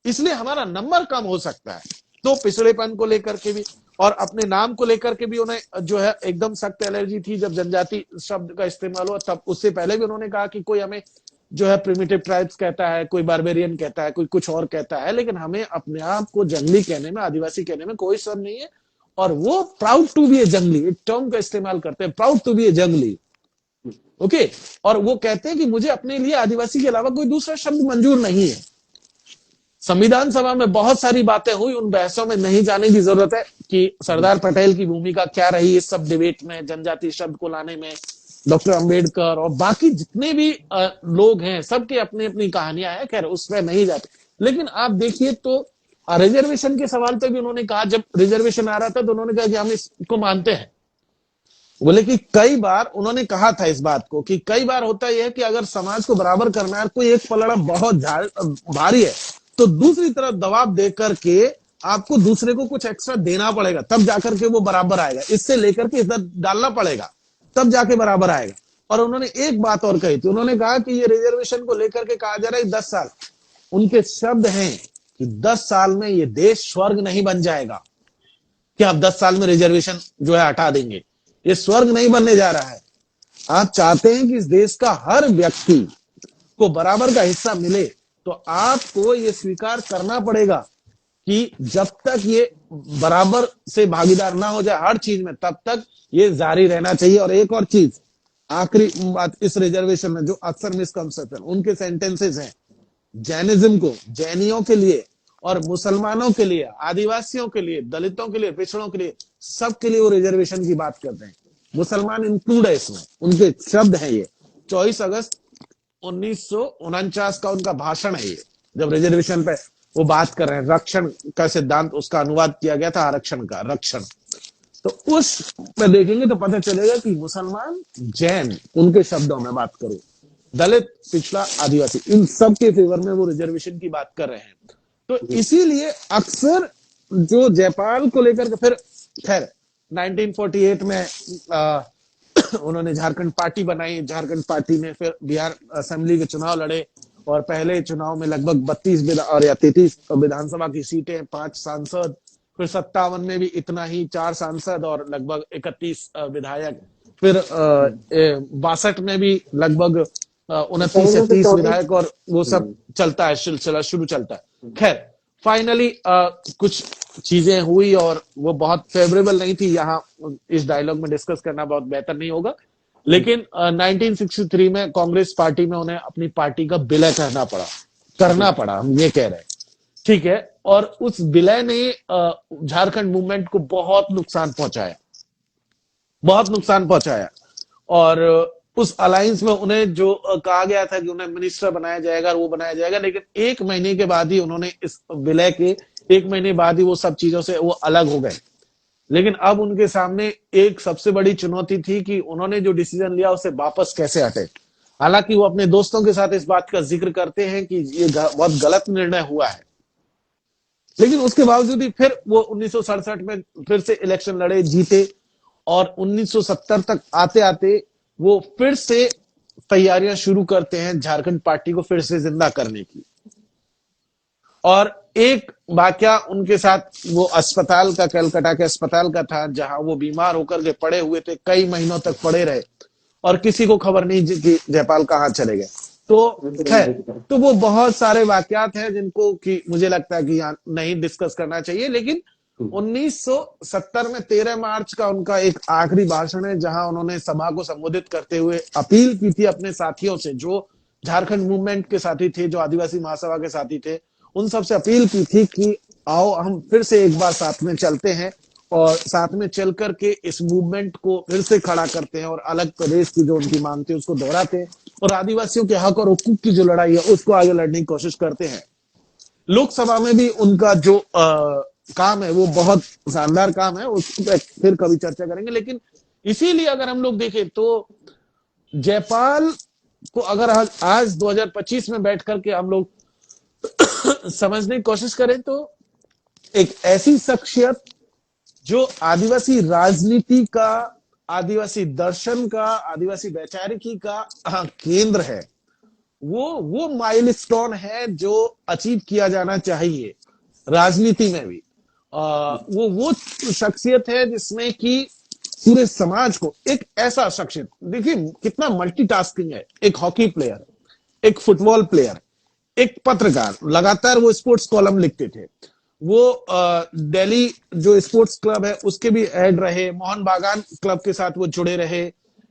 इसलिए हमारा नंबर कम हो सकता है। तो पिछड़ेपन को लेकर के भी और अपने नाम को लेकर के भी उन्हें जो है एकदम सख्त एलर्जी थी। जब जनजाति शब्द का इस्तेमाल हुआ तब उससे पहले भी उन्होंने कहा कि कोई हमें जो है प्रिमिटिव ट्राइब्स कहता है, कोई बारबेरियन कहता है, कोई कुछ और कहता है, लेकिन हमें अपने आप को जंगली कहने में, आदिवासी कहने में कोई शर्म नहीं है। और वो प्राउड टू बी ए जंगली, एक टर्म का इस्तेमाल करते हैं, प्राउड टू बी ए जंगली। ओके, और वो कहते हैं कि मुझे अपने लिए आदिवासी के अलावा कोई दूसरा शब्द मंजूर नहीं है। संविधान सभा में बहुत सारी बातें हुई, उन बहसों में नहीं जाने की जरूरत है कि सरदार पटेल की भूमिका क्या रही इस सब डिबेट में, जनजाति शब्द को लाने में, डॉक्टर अंबेडकर और बाकी जितने भी लोग हैं, सबके अपनी अपनी कहानियां हैं, खैर उसमें नहीं जाते। लेकिन आप देखिए तो रिजर्वेशन के सवाल पे भी उन्होंने कहा, जब रिजर्वेशन आ रहा था तो उन्होंने कहा कि हम इसको मानते हैं। बोले कि कई बार उन्होंने कहा था इस बात को कि कई बार होता यह है कि अगर समाज को बराबर करना है, कोई एक पलड़ा बहुत भारी है तो दूसरी तरफ दबाव दे करके आपको दूसरे को कुछ एक्स्ट्रा देना पड़ेगा, तब जाकर के वो बराबर आएगा, इससे लेकर के इधर डालना पड़ेगा तब जाके बराबर आएगा। और उन्होंने एक बात और कही थी, उन्होंने कहा कि ये रिजर्वेशन को लेकर के कहा जा रहा है 10 साल, उनके शब्द हैं कि 10 साल में ये देश स्वर्ग नहीं बन जाएगा कि आप 10 साल में रिजर्वेशन जो है हटा देंगे। ये स्वर्ग नहीं बनने जा रहा है। आप चाहते हैं कि इस देश का हर व्यक्ति को बराबर का हिस्सा मिले, तो आपको ये स्वीकार करना पड़ेगा कि जब तक ये बराबर से भागीदार ना हो जाए हर चीज में, तब तक ये जारी रहना चाहिए। और एक और चीज, आखिरी बात इस रिजर्वेशन में जो अक्सर मिसकंसेप्शन उनके सेंटेंसेस हैं, जैनिज्म को, जैनियों के लिए और मुसलमानों के लिए, आदिवासियों के लिए, दलितों के लिए, पिछड़ों के लिए, सबके लिए वो रिजर्वेशन की बात करते हैं। मुसलमान इंक्लूड है इसमें, उनके शब्द हैं ये। 24 अगस्त 1949 का उनका भाषण है ये, जब रिजर्वेशन पे वो बात कर रहे हैं। रक्षण का सिद्धांत, उसका अनुवाद किया गया था आरक्षण का, रक्षण। तो उस पे देखेंगे तो पता चलेगा कि मुसलमान, जैन, उनके शब्दों में बात करो, दलित, पिछड़ा, आदिवासी, इन सब के फेवर में वो रिजर्वेशन की बात कर रहे हैं। तो इसीलिए अक्सर जो जयपाल को लेकर के, फिर खैर 1948 में उन्होंने झारखंड पार्टी बनाई। झारखंड पार्टी ने फिर बिहार असेंबली के चुनाव लड़े और पहले चुनाव में लगभग 32 और या 33 विधानसभा की सीटें, 5 सांसद, फिर 57 में भी इतना ही, 4 सांसद और लगभग 31 विधायक, फिर 62 में भी लगभग 29 या 30 विधायक, और वो सब चलता है, सिलसिला शुरू चलता है। खैर फाइनली कुछ चीजें हुई और वो बहुत फेवरेबल नहीं थी। यहाँ इस डायलॉग में डिस्कस करना बहुत बेहतर नहीं होगा, लेकिन 1963 में कांग्रेस पार्टी में उन्हें अपनी पार्टी का विलय करना पड़ा, हम ये कह रहे हैं, ठीक है। और उस विलय ने झारखंड मूवमेंट को बहुत नुकसान पहुंचाया। और उस अलायंस में उन्हें जो कहा गया था कि उन्हें मिनिस्टर बनाया जाएगा, वो बनाया जाएगा, लेकिन 1 महीने के बाद ही उन्होंने, इस विलय के 1 महीने बाद ही वो सब चीजों से वो अलग हो गए। लेकिन अब उनके सामने एक सबसे बड़ी चुनौती थी कि उन्होंने जो डिसीजन लिया उसे वापस कैसे हटे। हालांकि वो अपने दोस्तों के साथ इस बात का जिक्र करते हैं कि ये बहुत गलत निर्णय हुआ है, लेकिन उसके बावजूद ही फिर वो 1967 में फिर से इलेक्शन लड़े, जीते, और 1970 तक आते आते वो फिर से तैयारियां शुरू करते हैं झारखंड पार्टी को फिर से जिंदा करने की। और एक वाकया उनके साथ वो अस्पताल का, कलकत्ता के अस्पताल का था, जहां वो बीमार होकर के पड़े हुए थे, कई महीनों तक पड़े रहे और किसी को खबर नहीं कि जयपाल कहाँ चले गए। तो खैर, तो वो बहुत सारे वाकयात हैं जिनको कि मुझे लगता है कि यहाँ नहीं डिस्कस करना चाहिए। लेकिन 1970 में 13 मार्च का उनका एक आखिरी भाषण है, जहां उन्होंने सभा को संबोधित करते हुए अपील की थी अपने साथियों से, जो झारखंड मूवमेंट के साथी थे, जो आदिवासी महासभा के साथी थे, उन सबसे अपील की थी कि आओ हम फिर से एक बार साथ में चलते हैं और साथ में चल करके इस मूवमेंट को फिर से खड़ा करते हैं और अलग प्रदेश की जो उनकी मांग थी उसको दोहराते हैं और आदिवासियों के हक और हुकूक की जो लड़ाई है उसको आगे लड़ने की कोशिश करते हैं। लोकसभा में भी उनका जो काम है वो बहुत शानदार काम है, उस पर फिर कभी चर्चा करेंगे। लेकिन इसीलिए अगर हम लोग देखें तो जयपाल को अगर आज 2025 में बैठ करके हम लोग समझने की कोशिश करें तो एक ऐसी शख्सियत जो आदिवासी राजनीति का, आदिवासी दर्शन का, आदिवासी वैचारिकी का केंद्र है, वो माइलस्टोन है जो अचीव किया जाना चाहिए राजनीति में भी। वो शख्सियत है जिसमें कि पूरे समाज को, एक ऐसा शख्सियत, देखिए कितना मल्टीटास्किंग है, एक हॉकी प्लेयर, एक फुटबॉल प्लेयर, एक पत्रकार, लगातार वो स्पोर्ट्स कॉलम लिखते थे, वो दिल्ली जो स्पोर्ट्स क्लब है उसके भी हेड रहे, मोहन बागान क्लब के साथ वो जुड़े रहे,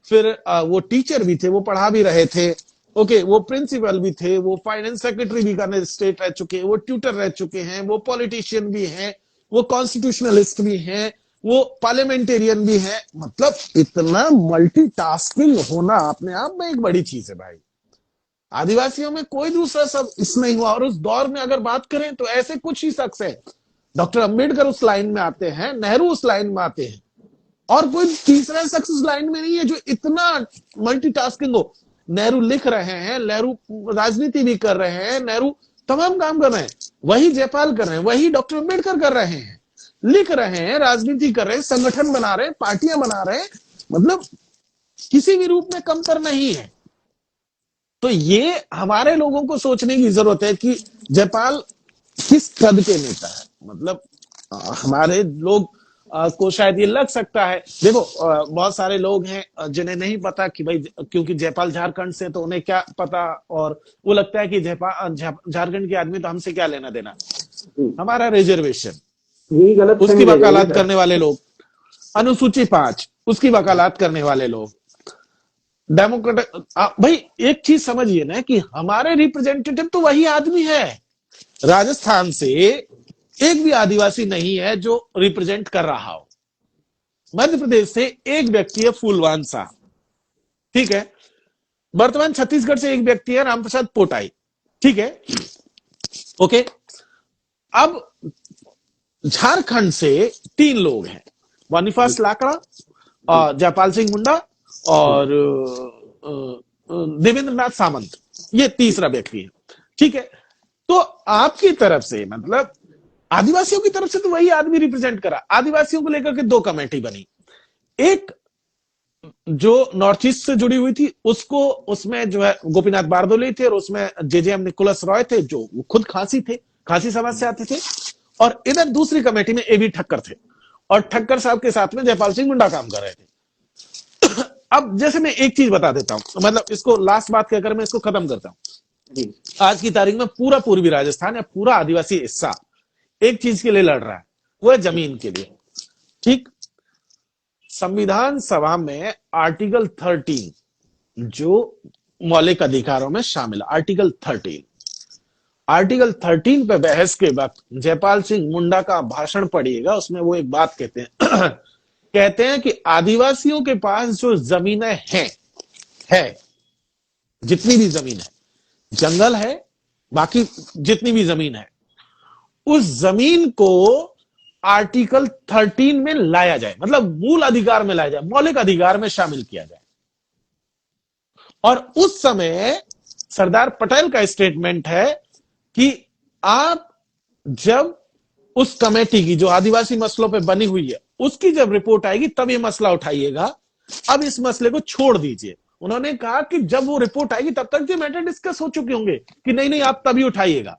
फिर वो टीचर भी थे, वो पढ़ा भी रहे थे, ओके, वो प्रिंसिपल भी थे, वो फाइनेंस सेक्रेटरी भी करने स्टेट रह चुके हैं, वो ट्यूटर रह चुके हैं, वो पॉलिटिशियन भी हैं, वो कॉन्स्टिट्यूशनलिस्ट भी हैं, वो पार्लियामेंटेरियन भी हैं। मतलब इतना मल्टीटास्किंग होना अपने आप में एक बड़ी चीज है भाई। आदिवासियों में कोई दूसरा सब इस नहीं हुआ। और उस दौर में अगर बात करें तो ऐसे कुछ ही शख्स है, डॉक्टर अंबेडकर उस लाइन में आते हैं, नेहरू उस लाइन में आते हैं, और कोई तीसरा शख्स उस लाइन में नहीं है जो इतना मल्टीटास्किंग हो। नेहरू लिख रहे हैं, नेहरू राजनीति भी कर रहे हैं, नेहरू तमाम काम कर रहे हैं, वही जयपाल कर रहे हैं, वही डॉक्टर अंबेडकर कर रहे हैं, लिख रहे हैं, राजनीति कर रहे हैं, संगठन बना रहे हैं, पार्टियां बना रहे हैं, मतलब किसी भी रूप में कमतर नहीं है। तो ये हमारे लोगों को सोचने की जरूरत है कि जयपाल किस कद के नेता है। मतलब हमारे लोग को शायद ये लग सकता है, देखो बहुत सारे लोग हैं जिन्हें नहीं पता कि भाई, क्योंकि जयपाल झारखंड से, तो उन्हें क्या पता, और वो लगता है कि झारखंड के आदमी तो हमसे क्या लेना देना, हमारा रिजर्वेशन, यही गलत उसकी वकालत करने वाले लोग, अनुसूची 5 उसकी वकालत करने वाले लोग, डेमोक्रेटिक भाई एक चीज समझिए ना कि हमारे रिप्रेजेंटेटिव तो वही आदमी है। राजस्थान से एक भी आदिवासी नहीं है जो रिप्रेजेंट कर रहा हो। मध्य प्रदेश से एक व्यक्ति है फूलवान शाह, ठीक है। वर्तमान छत्तीसगढ़ से एक व्यक्ति है रामप्रसाद पोटाई, ठीक है, ओके। अब झारखंड से तीन लोग हैं, वानीफास लाकड़ा, जी जयपाल सिंह मुंडा जी और देवेंद्र नाथ सामंत, ये तीसरा व्यक्ति है, ठीक है। तो आपकी तरफ से मतलब आदिवासियों की तरफ से तो वही आदमी रिप्रेजेंट करा। आदिवासियों को लेकर के दो कमेटी बनी, एक जो नॉर्थ ईस्ट से जुड़ी हुई थी उसको, उसमें जो है गोपीनाथ बारदोली थे और उसमें जेजेएम निकोलस रॉय थे जो खुद खासी थे, खासी समाज से आते थे। और इधर दूसरी कमेटी में एबी ठक्कर थे और ठक्कर साहब के साथ में जयपाल सिंह मुंडा काम कर रहे थे। अब जैसे मैं एक चीज बता देता हूं, मतलब इसको लास्ट बात कहकर मैं इसको खत्म करता हूं। जी आज की तारीख में पूरा पूर्वी राजस्थान या पूरा आदिवासी हिस्सा एक चीज के लिए लड़ रहा है, वो है जमीन के लिए, ठीक। संविधान सभा में आर्टिकल 13 जो मौलिक अधिकारों में शामिल, आर्टिकल 13 पे बहस के वक्त जयपाल सिंह मुंडा का भाषण पढ़िएगा, उसमें वो एक बात कहते हैं कहते हैं कि आदिवासियों के पास जो जमीनें है जितनी भी जमीन है, जंगल है, बाकी जितनी भी जमीन है, उस जमीन को आर्टिकल 13 में लाया जाए, मतलब मूल अधिकार में लाया जाए, मौलिक अधिकार में शामिल किया जाए। और उस समय सरदार पटेल का स्टेटमेंट है कि आप जब उस कमेटी की जो आदिवासी मसलों पे बनी हुई है उसकी जब रिपोर्ट आएगी तब ये मसला उठाइएगा, अब इस मसले को छोड़ दीजिए। उन्होंने कहा कि जब वो रिपोर्ट आएगी तब तक ये मैटर डिस्कस हो चुके होंगे कि नहीं नहीं आप तभी उठाइएगा,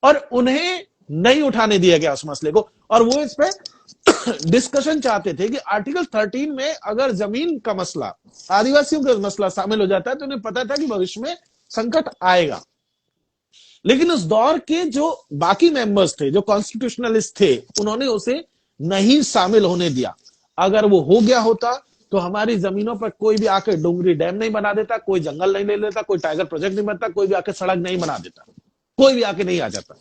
और उन्हें नहीं उठाने दिया गया उस मसले को। और वो इस पे डिस्कशन चाहते थे कि आर्टिकल 13 में अगर जमीन का मसला, आदिवासियों का मसला शामिल हो जाता है तो उन्हें पता था कि भविष्य में संकट आएगा। लेकिन उस दौर के जो बाकी मेंबर्स थे, जो कॉन्स्टिट्यूशनलिस्ट थे, उन्होंने उसे नहीं शामिल होने दिया। अगर वो हो गया होता तो हमारी जमीनों पर कोई भी आके डोंगरी डैम नहीं बना देता, कोई जंगल नहीं ले लेता, कोई टाइगर प्रोजेक्ट नहीं बनता, कोई भी आके सड़क नहीं बना देता, कोई भी आके नहीं आ जाता।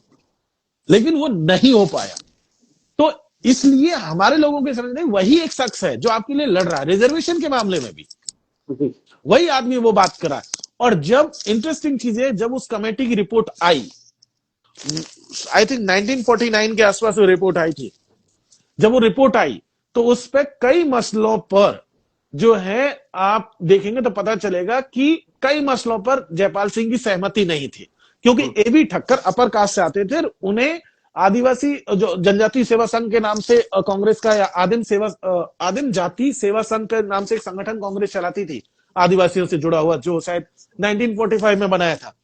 लेकिन वो नहीं हो पाया। तो इसलिए हमारे लोगों के समझ में वही एक शख्स है जो आपके लिए लड़ रहा है, रिजर्वेशन के मामले में भी जी वही आदमी वो बात करा। और जब इंटरेस्टिंग चीज है, जब उस कमेटी की रिपोर्ट आई, आई थिंक 1949 के आसपास वो रिपोर्ट आई थी, जब वो रिपोर्ट आई तो उस पर कई मसलों पर जो है आप देखेंगे तो पता चलेगा कि कई मसलों पर जयपाल सिंह की सहमति नहीं थी, क्योंकि एबी ठक्कर अपर कास्ट से आते थे। उन्हें आदिवासी जो जनजाति सेवा संघ के नाम से कांग्रेस का, या आदिम जाति सेवा संघ के नाम से एक संगठन कांग्रेस चलाती थी आदिवासियों से जुड़ा हुआ, जो शायद 1945 में बनाया था,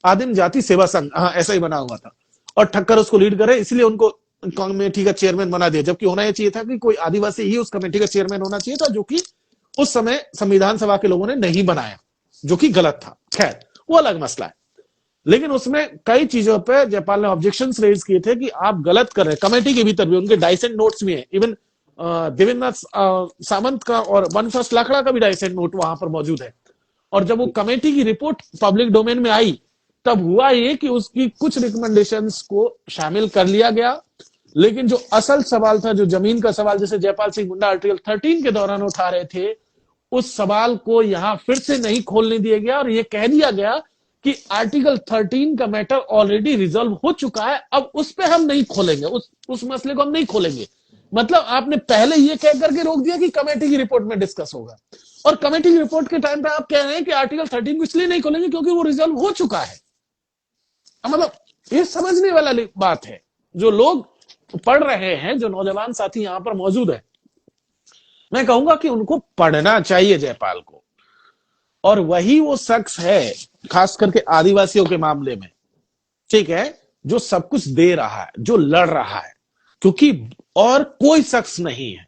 आदिम जाति सेवा संघ, हाँ ऐसा ही बना हुआ था। और ठक्कर उसको लीड करे, इसलिए उनको कमेटी का चेयरमैन बना दिया, जबकि होना यह चाहिए था कि कोई आदिवासी ही उस कमेटी का चेयरमैन होना चाहिए था, जो कि उस समय संविधान सभा के लोगों ने नहीं बनाया, जो कि गलत था। खैर वो अलग मसला है। लेकिन उसमें कई चीजों पे जयपाल ने ऑब्जेक्शंस रेज किए थे कि आप गलत कर रहे हैं। कमेटी के भीतर भी उनके डाइसेंट नोट्स भी हैं, इवन देवेंद्र सामंत का और वनफास लाखड़ा का भी डाइसेंट नोट वहां पर मौजूद है। और जब वो कमेटी की रिपोर्ट पब्लिक डोमेन में आई तब हुआ ये कि उसकी कुछ रिकमेंडेशंस को शामिल कर लिया गया, लेकिन जो असल सवाल था, जो जमीन का सवाल, जैसे जयपाल सिंह मुंडा आर्टिकल 13 के दौरान उठा रहे थे, उस सवाल को यहां फिर से नहीं खोलने दिया गया और यह कह दिया गया कि आर्टिकल 13 का मैटर ऑलरेडी रिजॉल्व हो चुका है, अब उस पर हम नहीं खोलेंगे, उस मसले को हम नहीं खोलेंगे। मतलब आपने पहले यह कह करके रोक दिया कि कमेटी की रिपोर्ट में डिस्कस होगा, और कमेटी की रिपोर्ट के टाइम पे आप कह रहे हैं कि आर्टिकल 13 को इसलिए नहीं खोलेंगे क्योंकि वो रिजॉल्व हो चुका है। मतलब ये समझने वाला बात है। जो लोग पढ़ रहे हैं, जो नौजवान साथी यहां पर मौजूद है, मैं कहूंगा कि उनको पढ़ना चाहिए जयपाल को। और वही वो शख्स है, खास करके आदिवासियों के मामले में, ठीक है, जो सब कुछ दे रहा है, जो लड़ रहा है, क्योंकि और कोई शख्स नहीं है।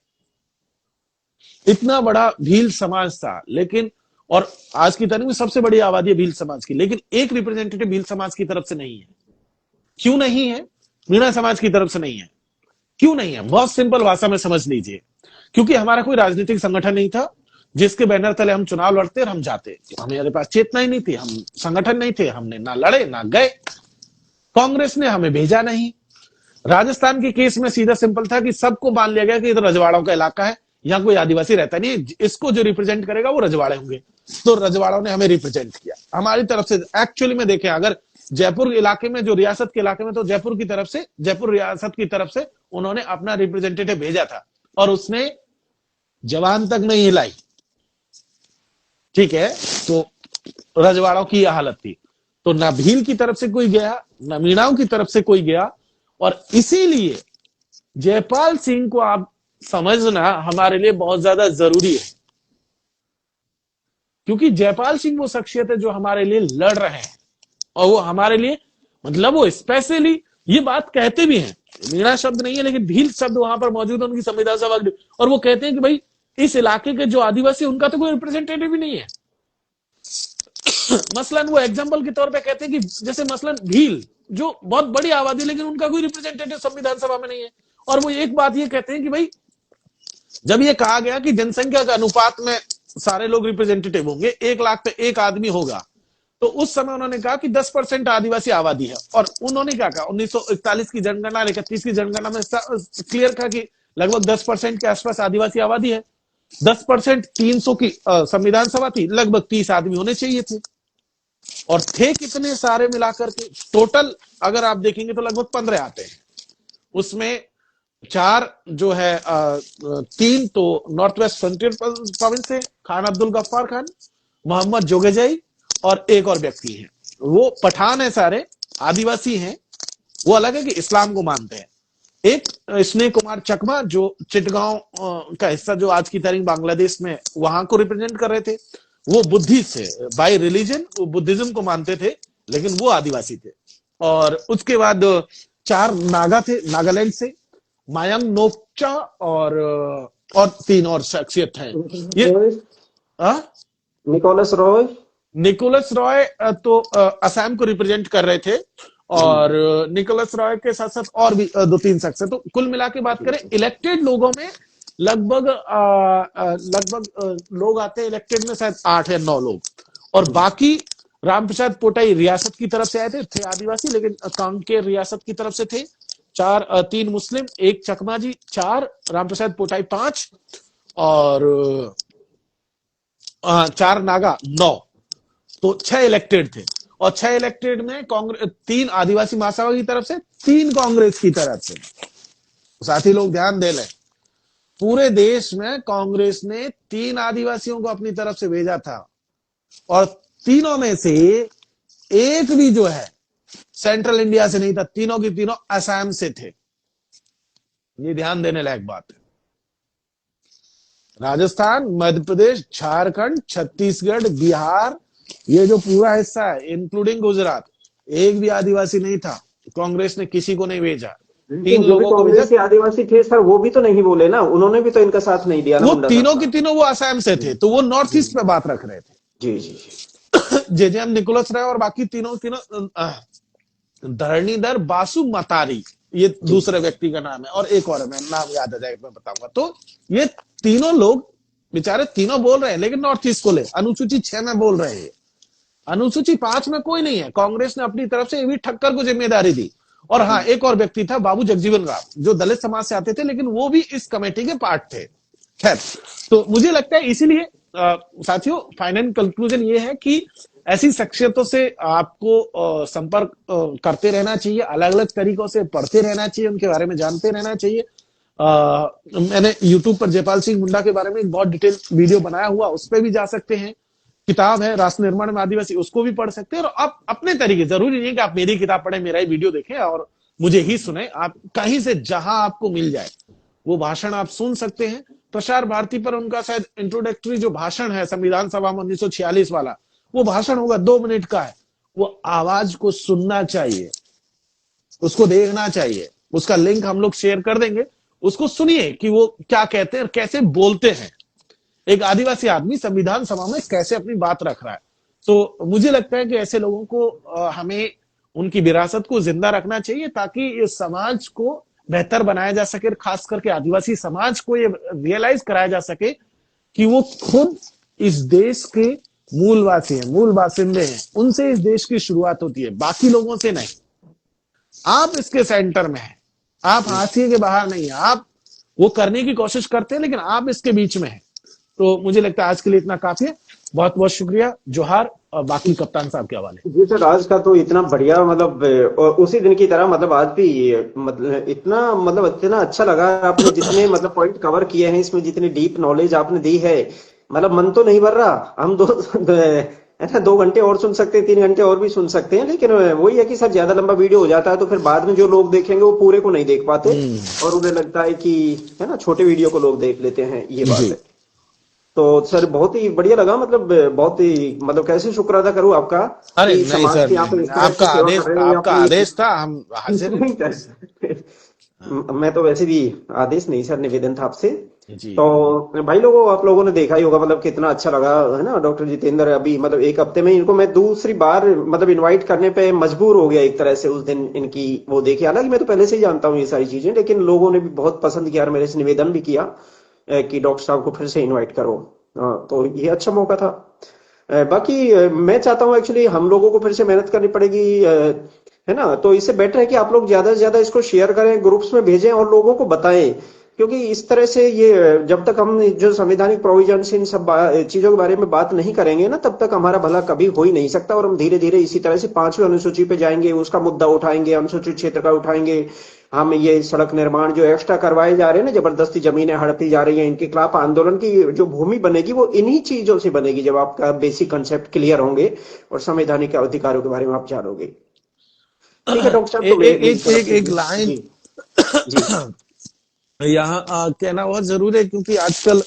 इतना बड़ा भील समाज था, लेकिन, और आज की तारीख में सबसे बड़ी आबादी है भील समाज की, लेकिन एक रिप्रेजेंटेटिव भील समाज की तरफ से नहीं है। क्यों नहीं है? मीणा समाज की तरफ से नहीं है। क्यों नहीं है? बहुत सिंपल भाषा में समझ लीजिए, क्योंकि हमारा कोई राजनीतिक संगठन नहीं था, जिसके बैनर तले हम चुनाव लड़ते और हम जाते। हमारे पास चेतना ही नहीं थी, हम संगठन नहीं थे, हमने ना लड़े ना गए, कांग्रेस ने हमें भेजा नहीं। राजस्थान के केस में सीधा सिंपल था कि सबको मान लिया गया कि इधर रजवाड़ों का इलाका है, यहां कोई आदिवासी रहता नहीं, इसको जो रिप्रेजेंट करेगा वो रजवाड़े होंगे। तो रजवाड़ों ने हमें रिप्रेजेंट किया हमारी तरफ से। एक्चुअली में देखें, अगर जयपुर इलाके में, जो रियासत के इलाके में, तो जयपुर की तरफ से, जयपुर रियासत की तरफ से उन्होंने अपना रिप्रेजेंटेटिव भेजा था और उसने जवान तक नहीं हिलाई। ठीक है, तो रजवाड़ों की यह हालत थी। तो ना भील की तरफ से कोई गया, ना मीणाओं की तरफ से कोई गया। और इसीलिए जयपाल सिंह को आप समझना हमारे लिए बहुत ज्यादा जरूरी है, क्योंकि जयपाल सिंह वो शख्सियत है जो हमारे लिए लड़ रहे हैं और वो हमारे लिए, मतलब वो स्पेशली ये बात कहते भी हैं, मीणा शब्द नहीं है लेकिन भील शब्द वहां पर मौजूद है उनकी संविधान सभा, और वो कहते हैं कि भाई इस इलाके के जो आदिवासी उनका तो कोई रिप्रेजेंटेटिव ही नहीं है। मसलन वो एग्जाम्पल के तौर पे कहते हैं कि जैसे मसलन भील जो बहुत बड़ी आबादी, लेकिन उनका कोई रिप्रेजेंटेटिव संविधान सभा में नहीं है। और वो एक बात ये कहते हैं कि भाई जब ये कहा गया कि जनसंख्या के अनुपात में सारे लोग रिप्रेजेंटेटिव होंगे, 1 लाख पे 1 आदमी होगा, तो उस समय उन्होंने कहा कि 10% आदिवासी आबादी है। और उन्होंने क्या कहा, 1941 की जनगणना, 31 की जनगणना में क्लियर कहा कि लगभग 10% के आसपास आदिवासी आबादी है। 10% 300 की संविधान सभा थी, लगभग 30 आदमी होने चाहिए थे। और थे कितने सारे मिलाकर के, टोटल अगर आप देखेंगे तो लगभग 15 आते हैं। उसमें 4 जो है 3 तो नॉर्थ वेस्ट फ्रंटियर प्रोविंस से, खान अब्दुल गफ्फार खान, मोहम्मद जोगेजाई और एक और व्यक्ति हैं। वो पठान है, सारे आदिवासी हैं। वो अलग है कि इस्लाम को मानते हैं। एक स्नेह कुमार चकमा जो चिटगांव का हिस्सा, जो आज की तारीख बांग्लादेश में, वहां को रिप्रेजेंट कर रहे थे। वो बुद्धिस्ट है, बाय रिलीजन वो बुद्धिज्म को मानते थे, लेकिन वो आदिवासी थे। और उसके बाद 4 नागा थे नागालैंड से, मायांग नोकचा और 3 और शख्सियत हैं ये। निकोलस रॉय, निकोलस रॉय तो असम को रिप्रेजेंट कर रहे थे, और निकोलस रॉय के साथ साथ और भी 2-3 शख्स है। तो कुल मिला के बात करें, इलेक्टेड लोगों में लगभग लोग आते हैं इलेक्टेड में, शायद 8 या 9 लोग। और बाकी रामप्रसाद पोटाई रियासत की तरफ से आए थे आदिवासी, लेकिन कांकेर रियासत की तरफ से थे। 3 मुस्लिम, 1 चकमा जी, 4 रामप्रसाद पोटाई, 5 और 4 नागा, 9। तो 6 इलेक्टेड थे। और 6 इलेक्टेड में कांग्रेस, 3 आदिवासी महासभा की तरफ से, 3 कांग्रेस की तरफ से। साथी लोग ध्यान दे लें, पूरे देश में कांग्रेस ने 3 आदिवासियों को अपनी तरफ से भेजा था, और तीनों में से एक भी जो है सेंट्रल इंडिया से नहीं था, तीनों की तीनों असम से थे। ये ध्यान देने लायक बात है। राजस्थान, मध्य प्रदेश, झारखंड, छत्तीसगढ़, बिहार, ये जो पूरा हिस्सा है इंक्लूडिंग गुजरात, एक भी आदिवासी नहीं था। कांग्रेस ने किसी को नहीं भेजा। 3 जो भी लोगों को कांग्रेस भेजा। के आदिवासी थे सर, वो भी तो नहीं बोले ना, उन्होंने भी तो इनका साथ नहीं दिया ना। वो मुंडा तीनों साहब की तीनों वो असम से थे, तो वो नॉर्थ ईस्ट पे बात रख रहे थे। जी जी जी। जेजेएम निकोलस राय और बाकी तीनों धरणीधर बासु मतारी, ये दूसरे व्यक्ति का नाम है, और एक और है, मैं नाम याद आ जाएगा मैं बताऊंगा। तो ये तीनों लोग बेचारे तीनों बोल रहे हैं, लेकिन नॉर्थ ईस्ट को ले, अनुसूची 6 में बोल रहे हैं, अनुसूची 5 में कोई नहीं है। कांग्रेस ने अपनी तरफ से भी ठक्कर को जिम्मेदारी दी। और हाँ, एक और व्यक्ति था, बाबू जगजीवन राम, जो दलित समाज से आते थे, लेकिन वो भी इस कमेटी के पार्ट थे। खैर, तो मुझे लगता है इसीलिए साथियों, फाइनल कंक्लूजन ये है कि ऐसी शख्सियतों से आपको संपर्क करते रहना चाहिए, अलग अलग तरीकों से पढ़ते रहना चाहिए, उनके बारे में जानते रहना चाहिए। मैंने यूट्यूब पर जयपाल सिंह मुंडा के बारे में एक बहुत डिटेल वीडियो बनाया हुआ, उस पर भी जा सकते हैं। किताब है राष्ट्र निर्माण में आदिवासी, उसको भी पढ़ सकते हैं। और आप अपने तरीके, जरूरी नहीं है कि आप मेरी किताब पढ़ें, मेरा ही वीडियो देखें और मुझे ही सुने। आप कहीं से जहां आपको मिल जाए वो भाषण आप सुन सकते हैं। प्रसार भारती पर उनका शायद इंट्रोडक्टरी जो भाषण है संविधान सभा में 1946 वाला, वो भाषण होगा, 2 मिनट का है। वो आवाज को सुनना चाहिए, उसको देखना चाहिए। उसका लिंक हम लोग शेयर कर देंगे, उसको सुनिए कि वो क्या कहते हैं और कैसे बोलते हैं। एक आदिवासी आदमी संविधान सभा में कैसे अपनी बात रख रहा है। तो मुझे लगता है कि ऐसे लोगों को हमें उनकी विरासत को जिंदा रखना चाहिए, ताकि इस समाज को बेहतर बनाया जा सके, खास करके आदिवासी समाज को ये रियलाइज कराया जा सके कि वो खुद इस देश के मूलवासी हैं, मूल बासिंदे हैं, उनसे इस देश की शुरुआत होती है, बाकी लोगों से नहीं। आप इसके सेंटर में हैं, आप हाशिए के बाहर नहीं है, आप वो करने की कोशिश करते हैं लेकिन आप इसके बीच में हैं। तो मुझे लगता है आज के लिए इतना काफी है। बहुत बहुत शुक्रिया, जोहार। और बाकी कप्तान साहब के हवाले। जी सर, आज का तो इतना बढ़िया मतलब और उसी दिन की तरह मतलब आज भी मतलब इतना अच्छा लगा। आपने जितने मतलब पॉइंट कवर किए हैं इसमें, जितनी डीप नॉलेज आपने दी है, मतलब मन तो नहीं भर रहा। हम दो है ना, 2 घंटे और सुन सकते हैं, 3 घंटे और भी सुन सकते हैं, लेकिन वही है कि सर ज्यादा लंबा वीडियो हो जाता है तो फिर बाद में जो लोग देखेंगे वो पूरे को नहीं देख पाते, और उन्हें लगता है कि है ना छोटे वीडियो को लोग देख लेते हैं, ये बात जी। है। तो सर बहुत ही बढ़िया लगा, मतलब बहुत ही मतलब कैसे शुक्र अदा करूं आपका अरे कि नहीं समाज सर, की नहीं आप नहीं, इस तरह से सेवा कर रहे हैं आपका अपनी। आदेश था, हम हाजिर हैं। नहीं सर, मैं तो वैसे भी आदेश नहीं सर, निवेदन था आपसे। जी। तो भाई लोगों, आप लोगों ने देखा ही होगा मतलब कितना अच्छा लगा, है ना डॉक्टर जितेंद्र। अभी मतलब 1 हफ्ते में इनको मैं दूसरी बार मतलब इनवाइट करने पे मजबूर हो गया एक तरह से उस दिन इनकी वो देखी। हालांकि मैं तो पहले से ही जानता हूँ ये सारी चीजें, लेकिन लोगों ने भी बहुत पसंद किया और मेरे से निवेदन भी किया कि डॉक्टर साहब को फिर से इनवाइट करो। तो ये अच्छा मौका था। बाकी मैं चाहता हूँ एक्चुअली हम लोगों को फिर से मेहनत करनी पड़ेगी, है ना। तो इससे बेटर है कि आप लोग ज्यादा से ज्यादा इसको शेयर करें, ग्रुप्स में भेजें और लोगों को बताएं। क्योंकि इस तरह से ये जब तक हम जो संवैधानिक प्रोविजन इन सब चीजों के बारे में बात नहीं करेंगे ना, तब तक हमारा भला कभी हो ही नहीं सकता। और हम धीरे धीरे इसी तरह से 5वीं अनुसूची पे जाएंगे, उसका मुद्दा उठाएंगे, अनुसूचित क्षेत्र का उठाएंगे। हम ये सड़क निर्माण जो एक्स्ट्रा करवाए जा रहे हैं ना, जबरदस्ती जमीनें हड़पी जा रही हैं, इनके खिलाफ आंदोलन की जो भूमि बनेगी वो इन्हीं चीजों से बनेगी, जब आपका बेसिक कंसेप्ट क्लियर होंगे और संवैधानिक अधिकारों के बारे में आप जानोगे। ठीक है डॉक्टर साहब, तो मेरी एक तरफ एक से एक लाइन जी जी यहाँ कहना बहुत जरूरी है, क्योंकि आजकल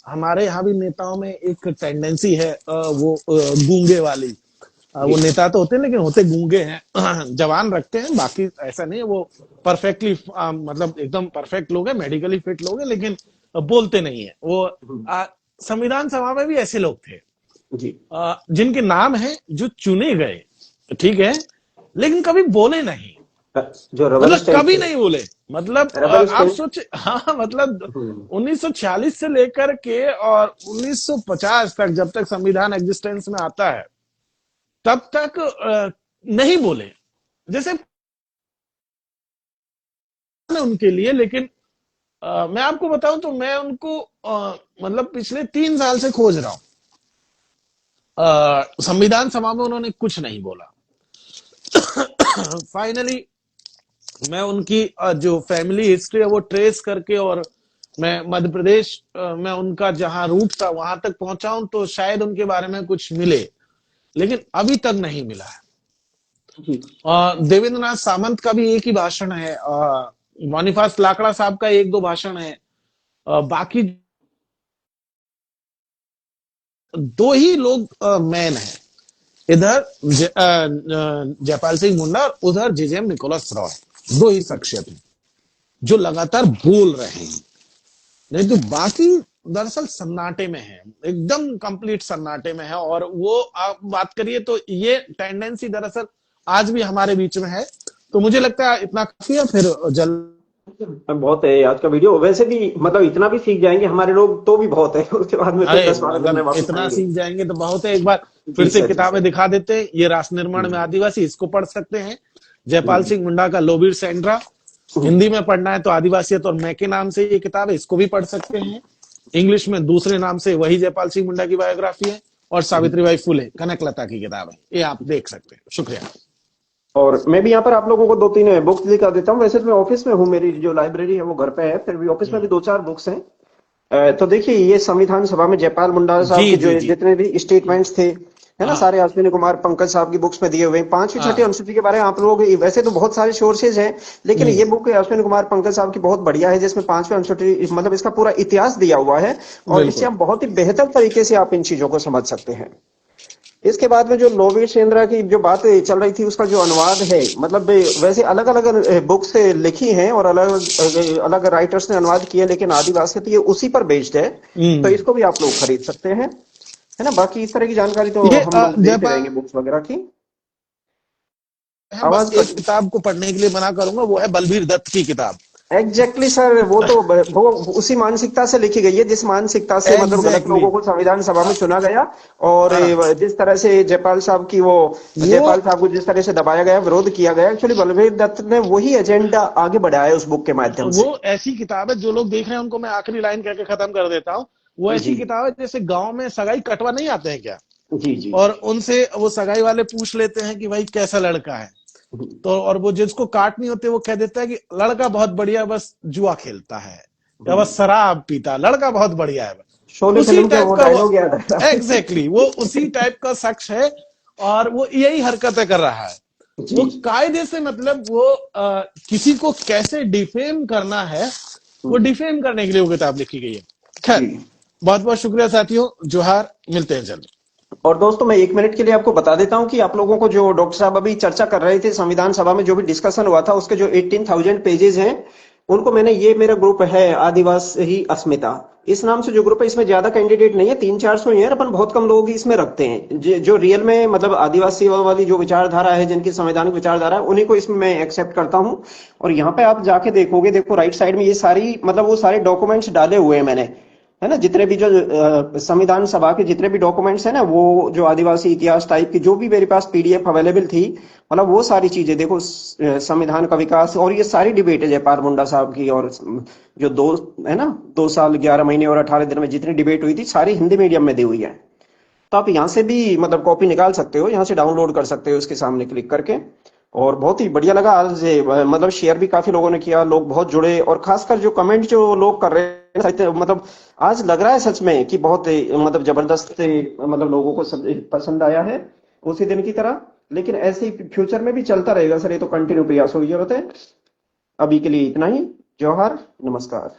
हमारे यहाँ भी नेताओं में एक टेंडेंसी है, वो गूंगे वाली। वो जी नेता तो होते हैं लेकिन होते गूंगे हैं। जवान रखते हैं, बाकी ऐसा नहीं है। वो परफेक्टली मतलब एकदम परफेक्ट लोग हैं, मेडिकली फिट लोग हैं, लेकिन बोलते नहीं है वो। संविधान सभा में भी ऐसे लोग थे, जी जिनके नाम हैं, जो चुने गए, ठीक है, लेकिन कभी बोले नहीं। जो रबर मतलब स्टैंप कभी थे, नहीं बोले। मतलब रबर आप स्टैंप। सोचे, हाँ, मतलब 1940 से लेकर के और 1950 तक, जब तक संविधान एग्जिस्टेंस में आता है, तब तक नहीं बोले। जैसे उनके लिए, लेकिन मैं आपको बताऊं तो मैं उनको मतलब पिछले 3 साल से खोज रहा हूं। संविधान सभा में उन्होंने कुछ नहीं बोला। फाइनली मैं उनकी जो फैमिली हिस्ट्री है वो ट्रेस करके, और मैं मध्य प्रदेश में उनका जहां रूट था वहां तक पहुंचा हूं, तो शायद उनके बारे में कुछ मिले, लेकिन अभी तक नहीं मिला है। जी देवेंद्र नाथ सामंत का भी एक ही भाषण है, मोनिफास लाकड़ा साहब का 1-2 भाषण है, बाकी 2 ही लोग मैन हैं। इधर जयपाल सिंह मुंडा और उधर जेजेएम निकोलस रॉय, 2 ही शख्सियत हैं जो लगातार बोल रहे हैं। नहीं तो बाकी दरअसल सन्नाटे में है, एकदम कंप्लीट सन्नाटे में है। और वो आप बात करिए तो ये टेंडेंसी दरअसल आज भी हमारे बीच में है। तो मुझे लगता है इतना काफी है, फिर जल्द। बहुत है आज का वीडियो, वैसे भी मतलब इतना भी सीख जाएंगे हमारे लोग तो भी बहुत है। उसके बाद में फिर अरे 10-12 दिन में मतलब वापस इतना आएंगे। सीख जाएंगे तो बहुत है। एक बार फिर जी से सर, जी किताबें सर। दिखा देते हैं, ये राष्ट्र निर्माण में आदिवासी, इसको पढ़ सकते हैं। जयपाल हम्म, सिंह मुंडा का लोबीर सेंड्रा, हम्म, हिंदी में पढ़ना है तो आदिवासियत और मैं के नाम से ये किताब है, इसको भी पढ़ सकते हैं। इंग्लिश में दूसरे नाम से वही जयपाल सिंह मुंडा की बायोग्राफी है। और हम्म। सावित्रीबाई फुले कनकलता की किताब है, ये आप देख सकते हैं। शुक्रिया। और मैं भी यहाँ पर आप लोगों को 2-3 बुक्स दिखा देता हूँ। वैसे तो मैं ऑफिस में हूँ, मेरी जो लाइब्रेरी है वो घर पे है, फिर भी ऑफिस में भी 2-4 बुक्स हैं। तो देखिए, ये संविधान सभा में जयपाल मुंडा साहब जी के जो जी जी। जितने भी स्टेटमेंट्स थे, है ना, हाँ। सारे अश्विनी कुमार पंकज साहब की बुक्स में दिए हुए हैं। 5वीं 6वीं हाँ। अनुसूची के बारे में आप लोग वैसे तो बहुत सारे सोर्सेज हैं, लेकिन हम्म। ये बुक अश्विनी कुमार पंकज साहब की बहुत बढ़िया है, जिसमें 5वीं अनुसूची मतलब इसका पूरा इतिहास दिया हुआ है, और इससे बिल्कुल। आप बहुत ही बेहतर तरीके से आप इन चीजों को समझ सकते हैं। इसके बाद में जो लोबी सेंद्रा की जो बात चल रही थी, उसका जो अनुवाद है, मतलब वैसे अलग अलग बुक्स लिखी हैं और अलग अलग राइटर्स ने अनुवाद किए, लेकिन आदिवासी तो ये उसी पर बेस्ड है। तो हम्म। इसको भी आप लोग खरीद सकते हैं, है ना। बाकी इस तरह की जानकारी तो ये हम लोग देते जयपाल रहेंगे बुक्स वगैरह की। है, बस आवाज एक कट किताब को पढ़ने के लिए मना करूंगा, वो है बलबीर दत्त की किताब। एग्जैक्टली सर, वो उसी मानसिकता से लिखी गई है जिस मानसिकता से मतलब गलत एग्जैक्टली लोगों को संविधान सभा में चुना गया। और हाँ जिस तरह से वो जयपाल साहब को जिस तरह से दबाया गया, विरोध किया गया, एक्चुअली बलबीर दत्त ने वही एजेंडा आगे बढ़ाया है उस बुक के माध्यम वो से। ऐसी किताब है, जो लोग देख रहे हैं उनको मैं आखिरी लाइन कह के खत्म कर देता हूँ। वो ऐसी जी किताब है जैसे गांव में सगाई कटवा नहीं आते हैं क्या, जी जी। और उनसे वो सगाई वाले पूछ लेते हैं कि भाई कैसा लड़का है, तो और वो जिसको काटनी होती है वो कह देता है कि लड़का बहुत बढ़िया, बस जुआ खेलता है या बस शराब पीता है, लड़का बहुत बढ़िया है। शोले उसी फिल्म के टाइप वो का वो, डायलॉग याद आता है। एग्जैक्टली वो उसी टाइप का शख्स है, और वो यही हरकतें कर रहा है। जी वो जी। कायदे से मतलब वो किसी को कैसे डिफेम करना है, वो डिफेम करने के लिए वो किताब लिखी गई है। खैर, जी। बहुत बहुत शुक्रिया साथियों, जोहार, मिलते हैं जल्द। और दोस्तों, मैं 1 मिनट के लिए आपको बता देता हूं कि आप लोगों को जो डॉक्टर साहब अभी चर्चा कर रहे थे संविधान सभा में, जो भी डिस्कशन हुआ था, उसके जो 18,000 पेजेस हैं, उनको मैंने, ये मेरा ग्रुप है आदिवासी अस्मिता, इस नाम से जो ग्रुप है, इसमें ज्यादा कैंडिडेट नहीं है, 300-400 ही है, अपन बहुत कम लोग ही इसमें रखते हैं। जो रियल में मतलब आदिवासी वाली जो विचारधारा है, जिनकी संवैधानिक विचारधारा है, उन्हीं को इसमें मैं एक्सेप्ट करता हूँ। और यहाँ पे आप जाके देखोगे, देखो राइट साइड में ये सारी मतलब वो सारे डॉक्यूमेंट्स डाले हुए हैं मैंने, है ना, जितने भी जो संविधान सभा के जितने भी डॉक्यूमेंट्स है ना, वो जो आदिवासी इतिहास टाइप की जो भी मेरे पास पीडीएफ अवेलेबल थी, मतलब वो सारी चीजें देखो, संविधान का विकास, और ये सारी डिबेट है जयपाल मुंडा साहब की, और जो दो, है ना, 2 साल 11 महीने और 18 दिन में जितनी डिबेट हुई थी, सारी हिंदी मीडियम में दी हुई है। तो आप यहाँ से भी मतलब कॉपी निकाल सकते हो, यहाँ से डाउनलोड कर सकते हो इसके सामने क्लिक करके। और बहुत ही बढ़िया लगा आज मतलब शेयर भी काफी लोगों ने किया, लोग बहुत जुड़े, और खासकर जो कमेंट जो लोग कर रहे हैं मतलब आज लग रहा है सच में कि बहुत मतलब जबरदस्त मतलब लोगों को पसंद आया है उसी दिन की तरह। लेकिन ऐसे ही फ्यूचर में भी चलता रहेगा सर, ये तो कंटिन्यू प्रयास होगी, जरूरत है। अभी के लिए इतना ही। जौहर, नमस्कार।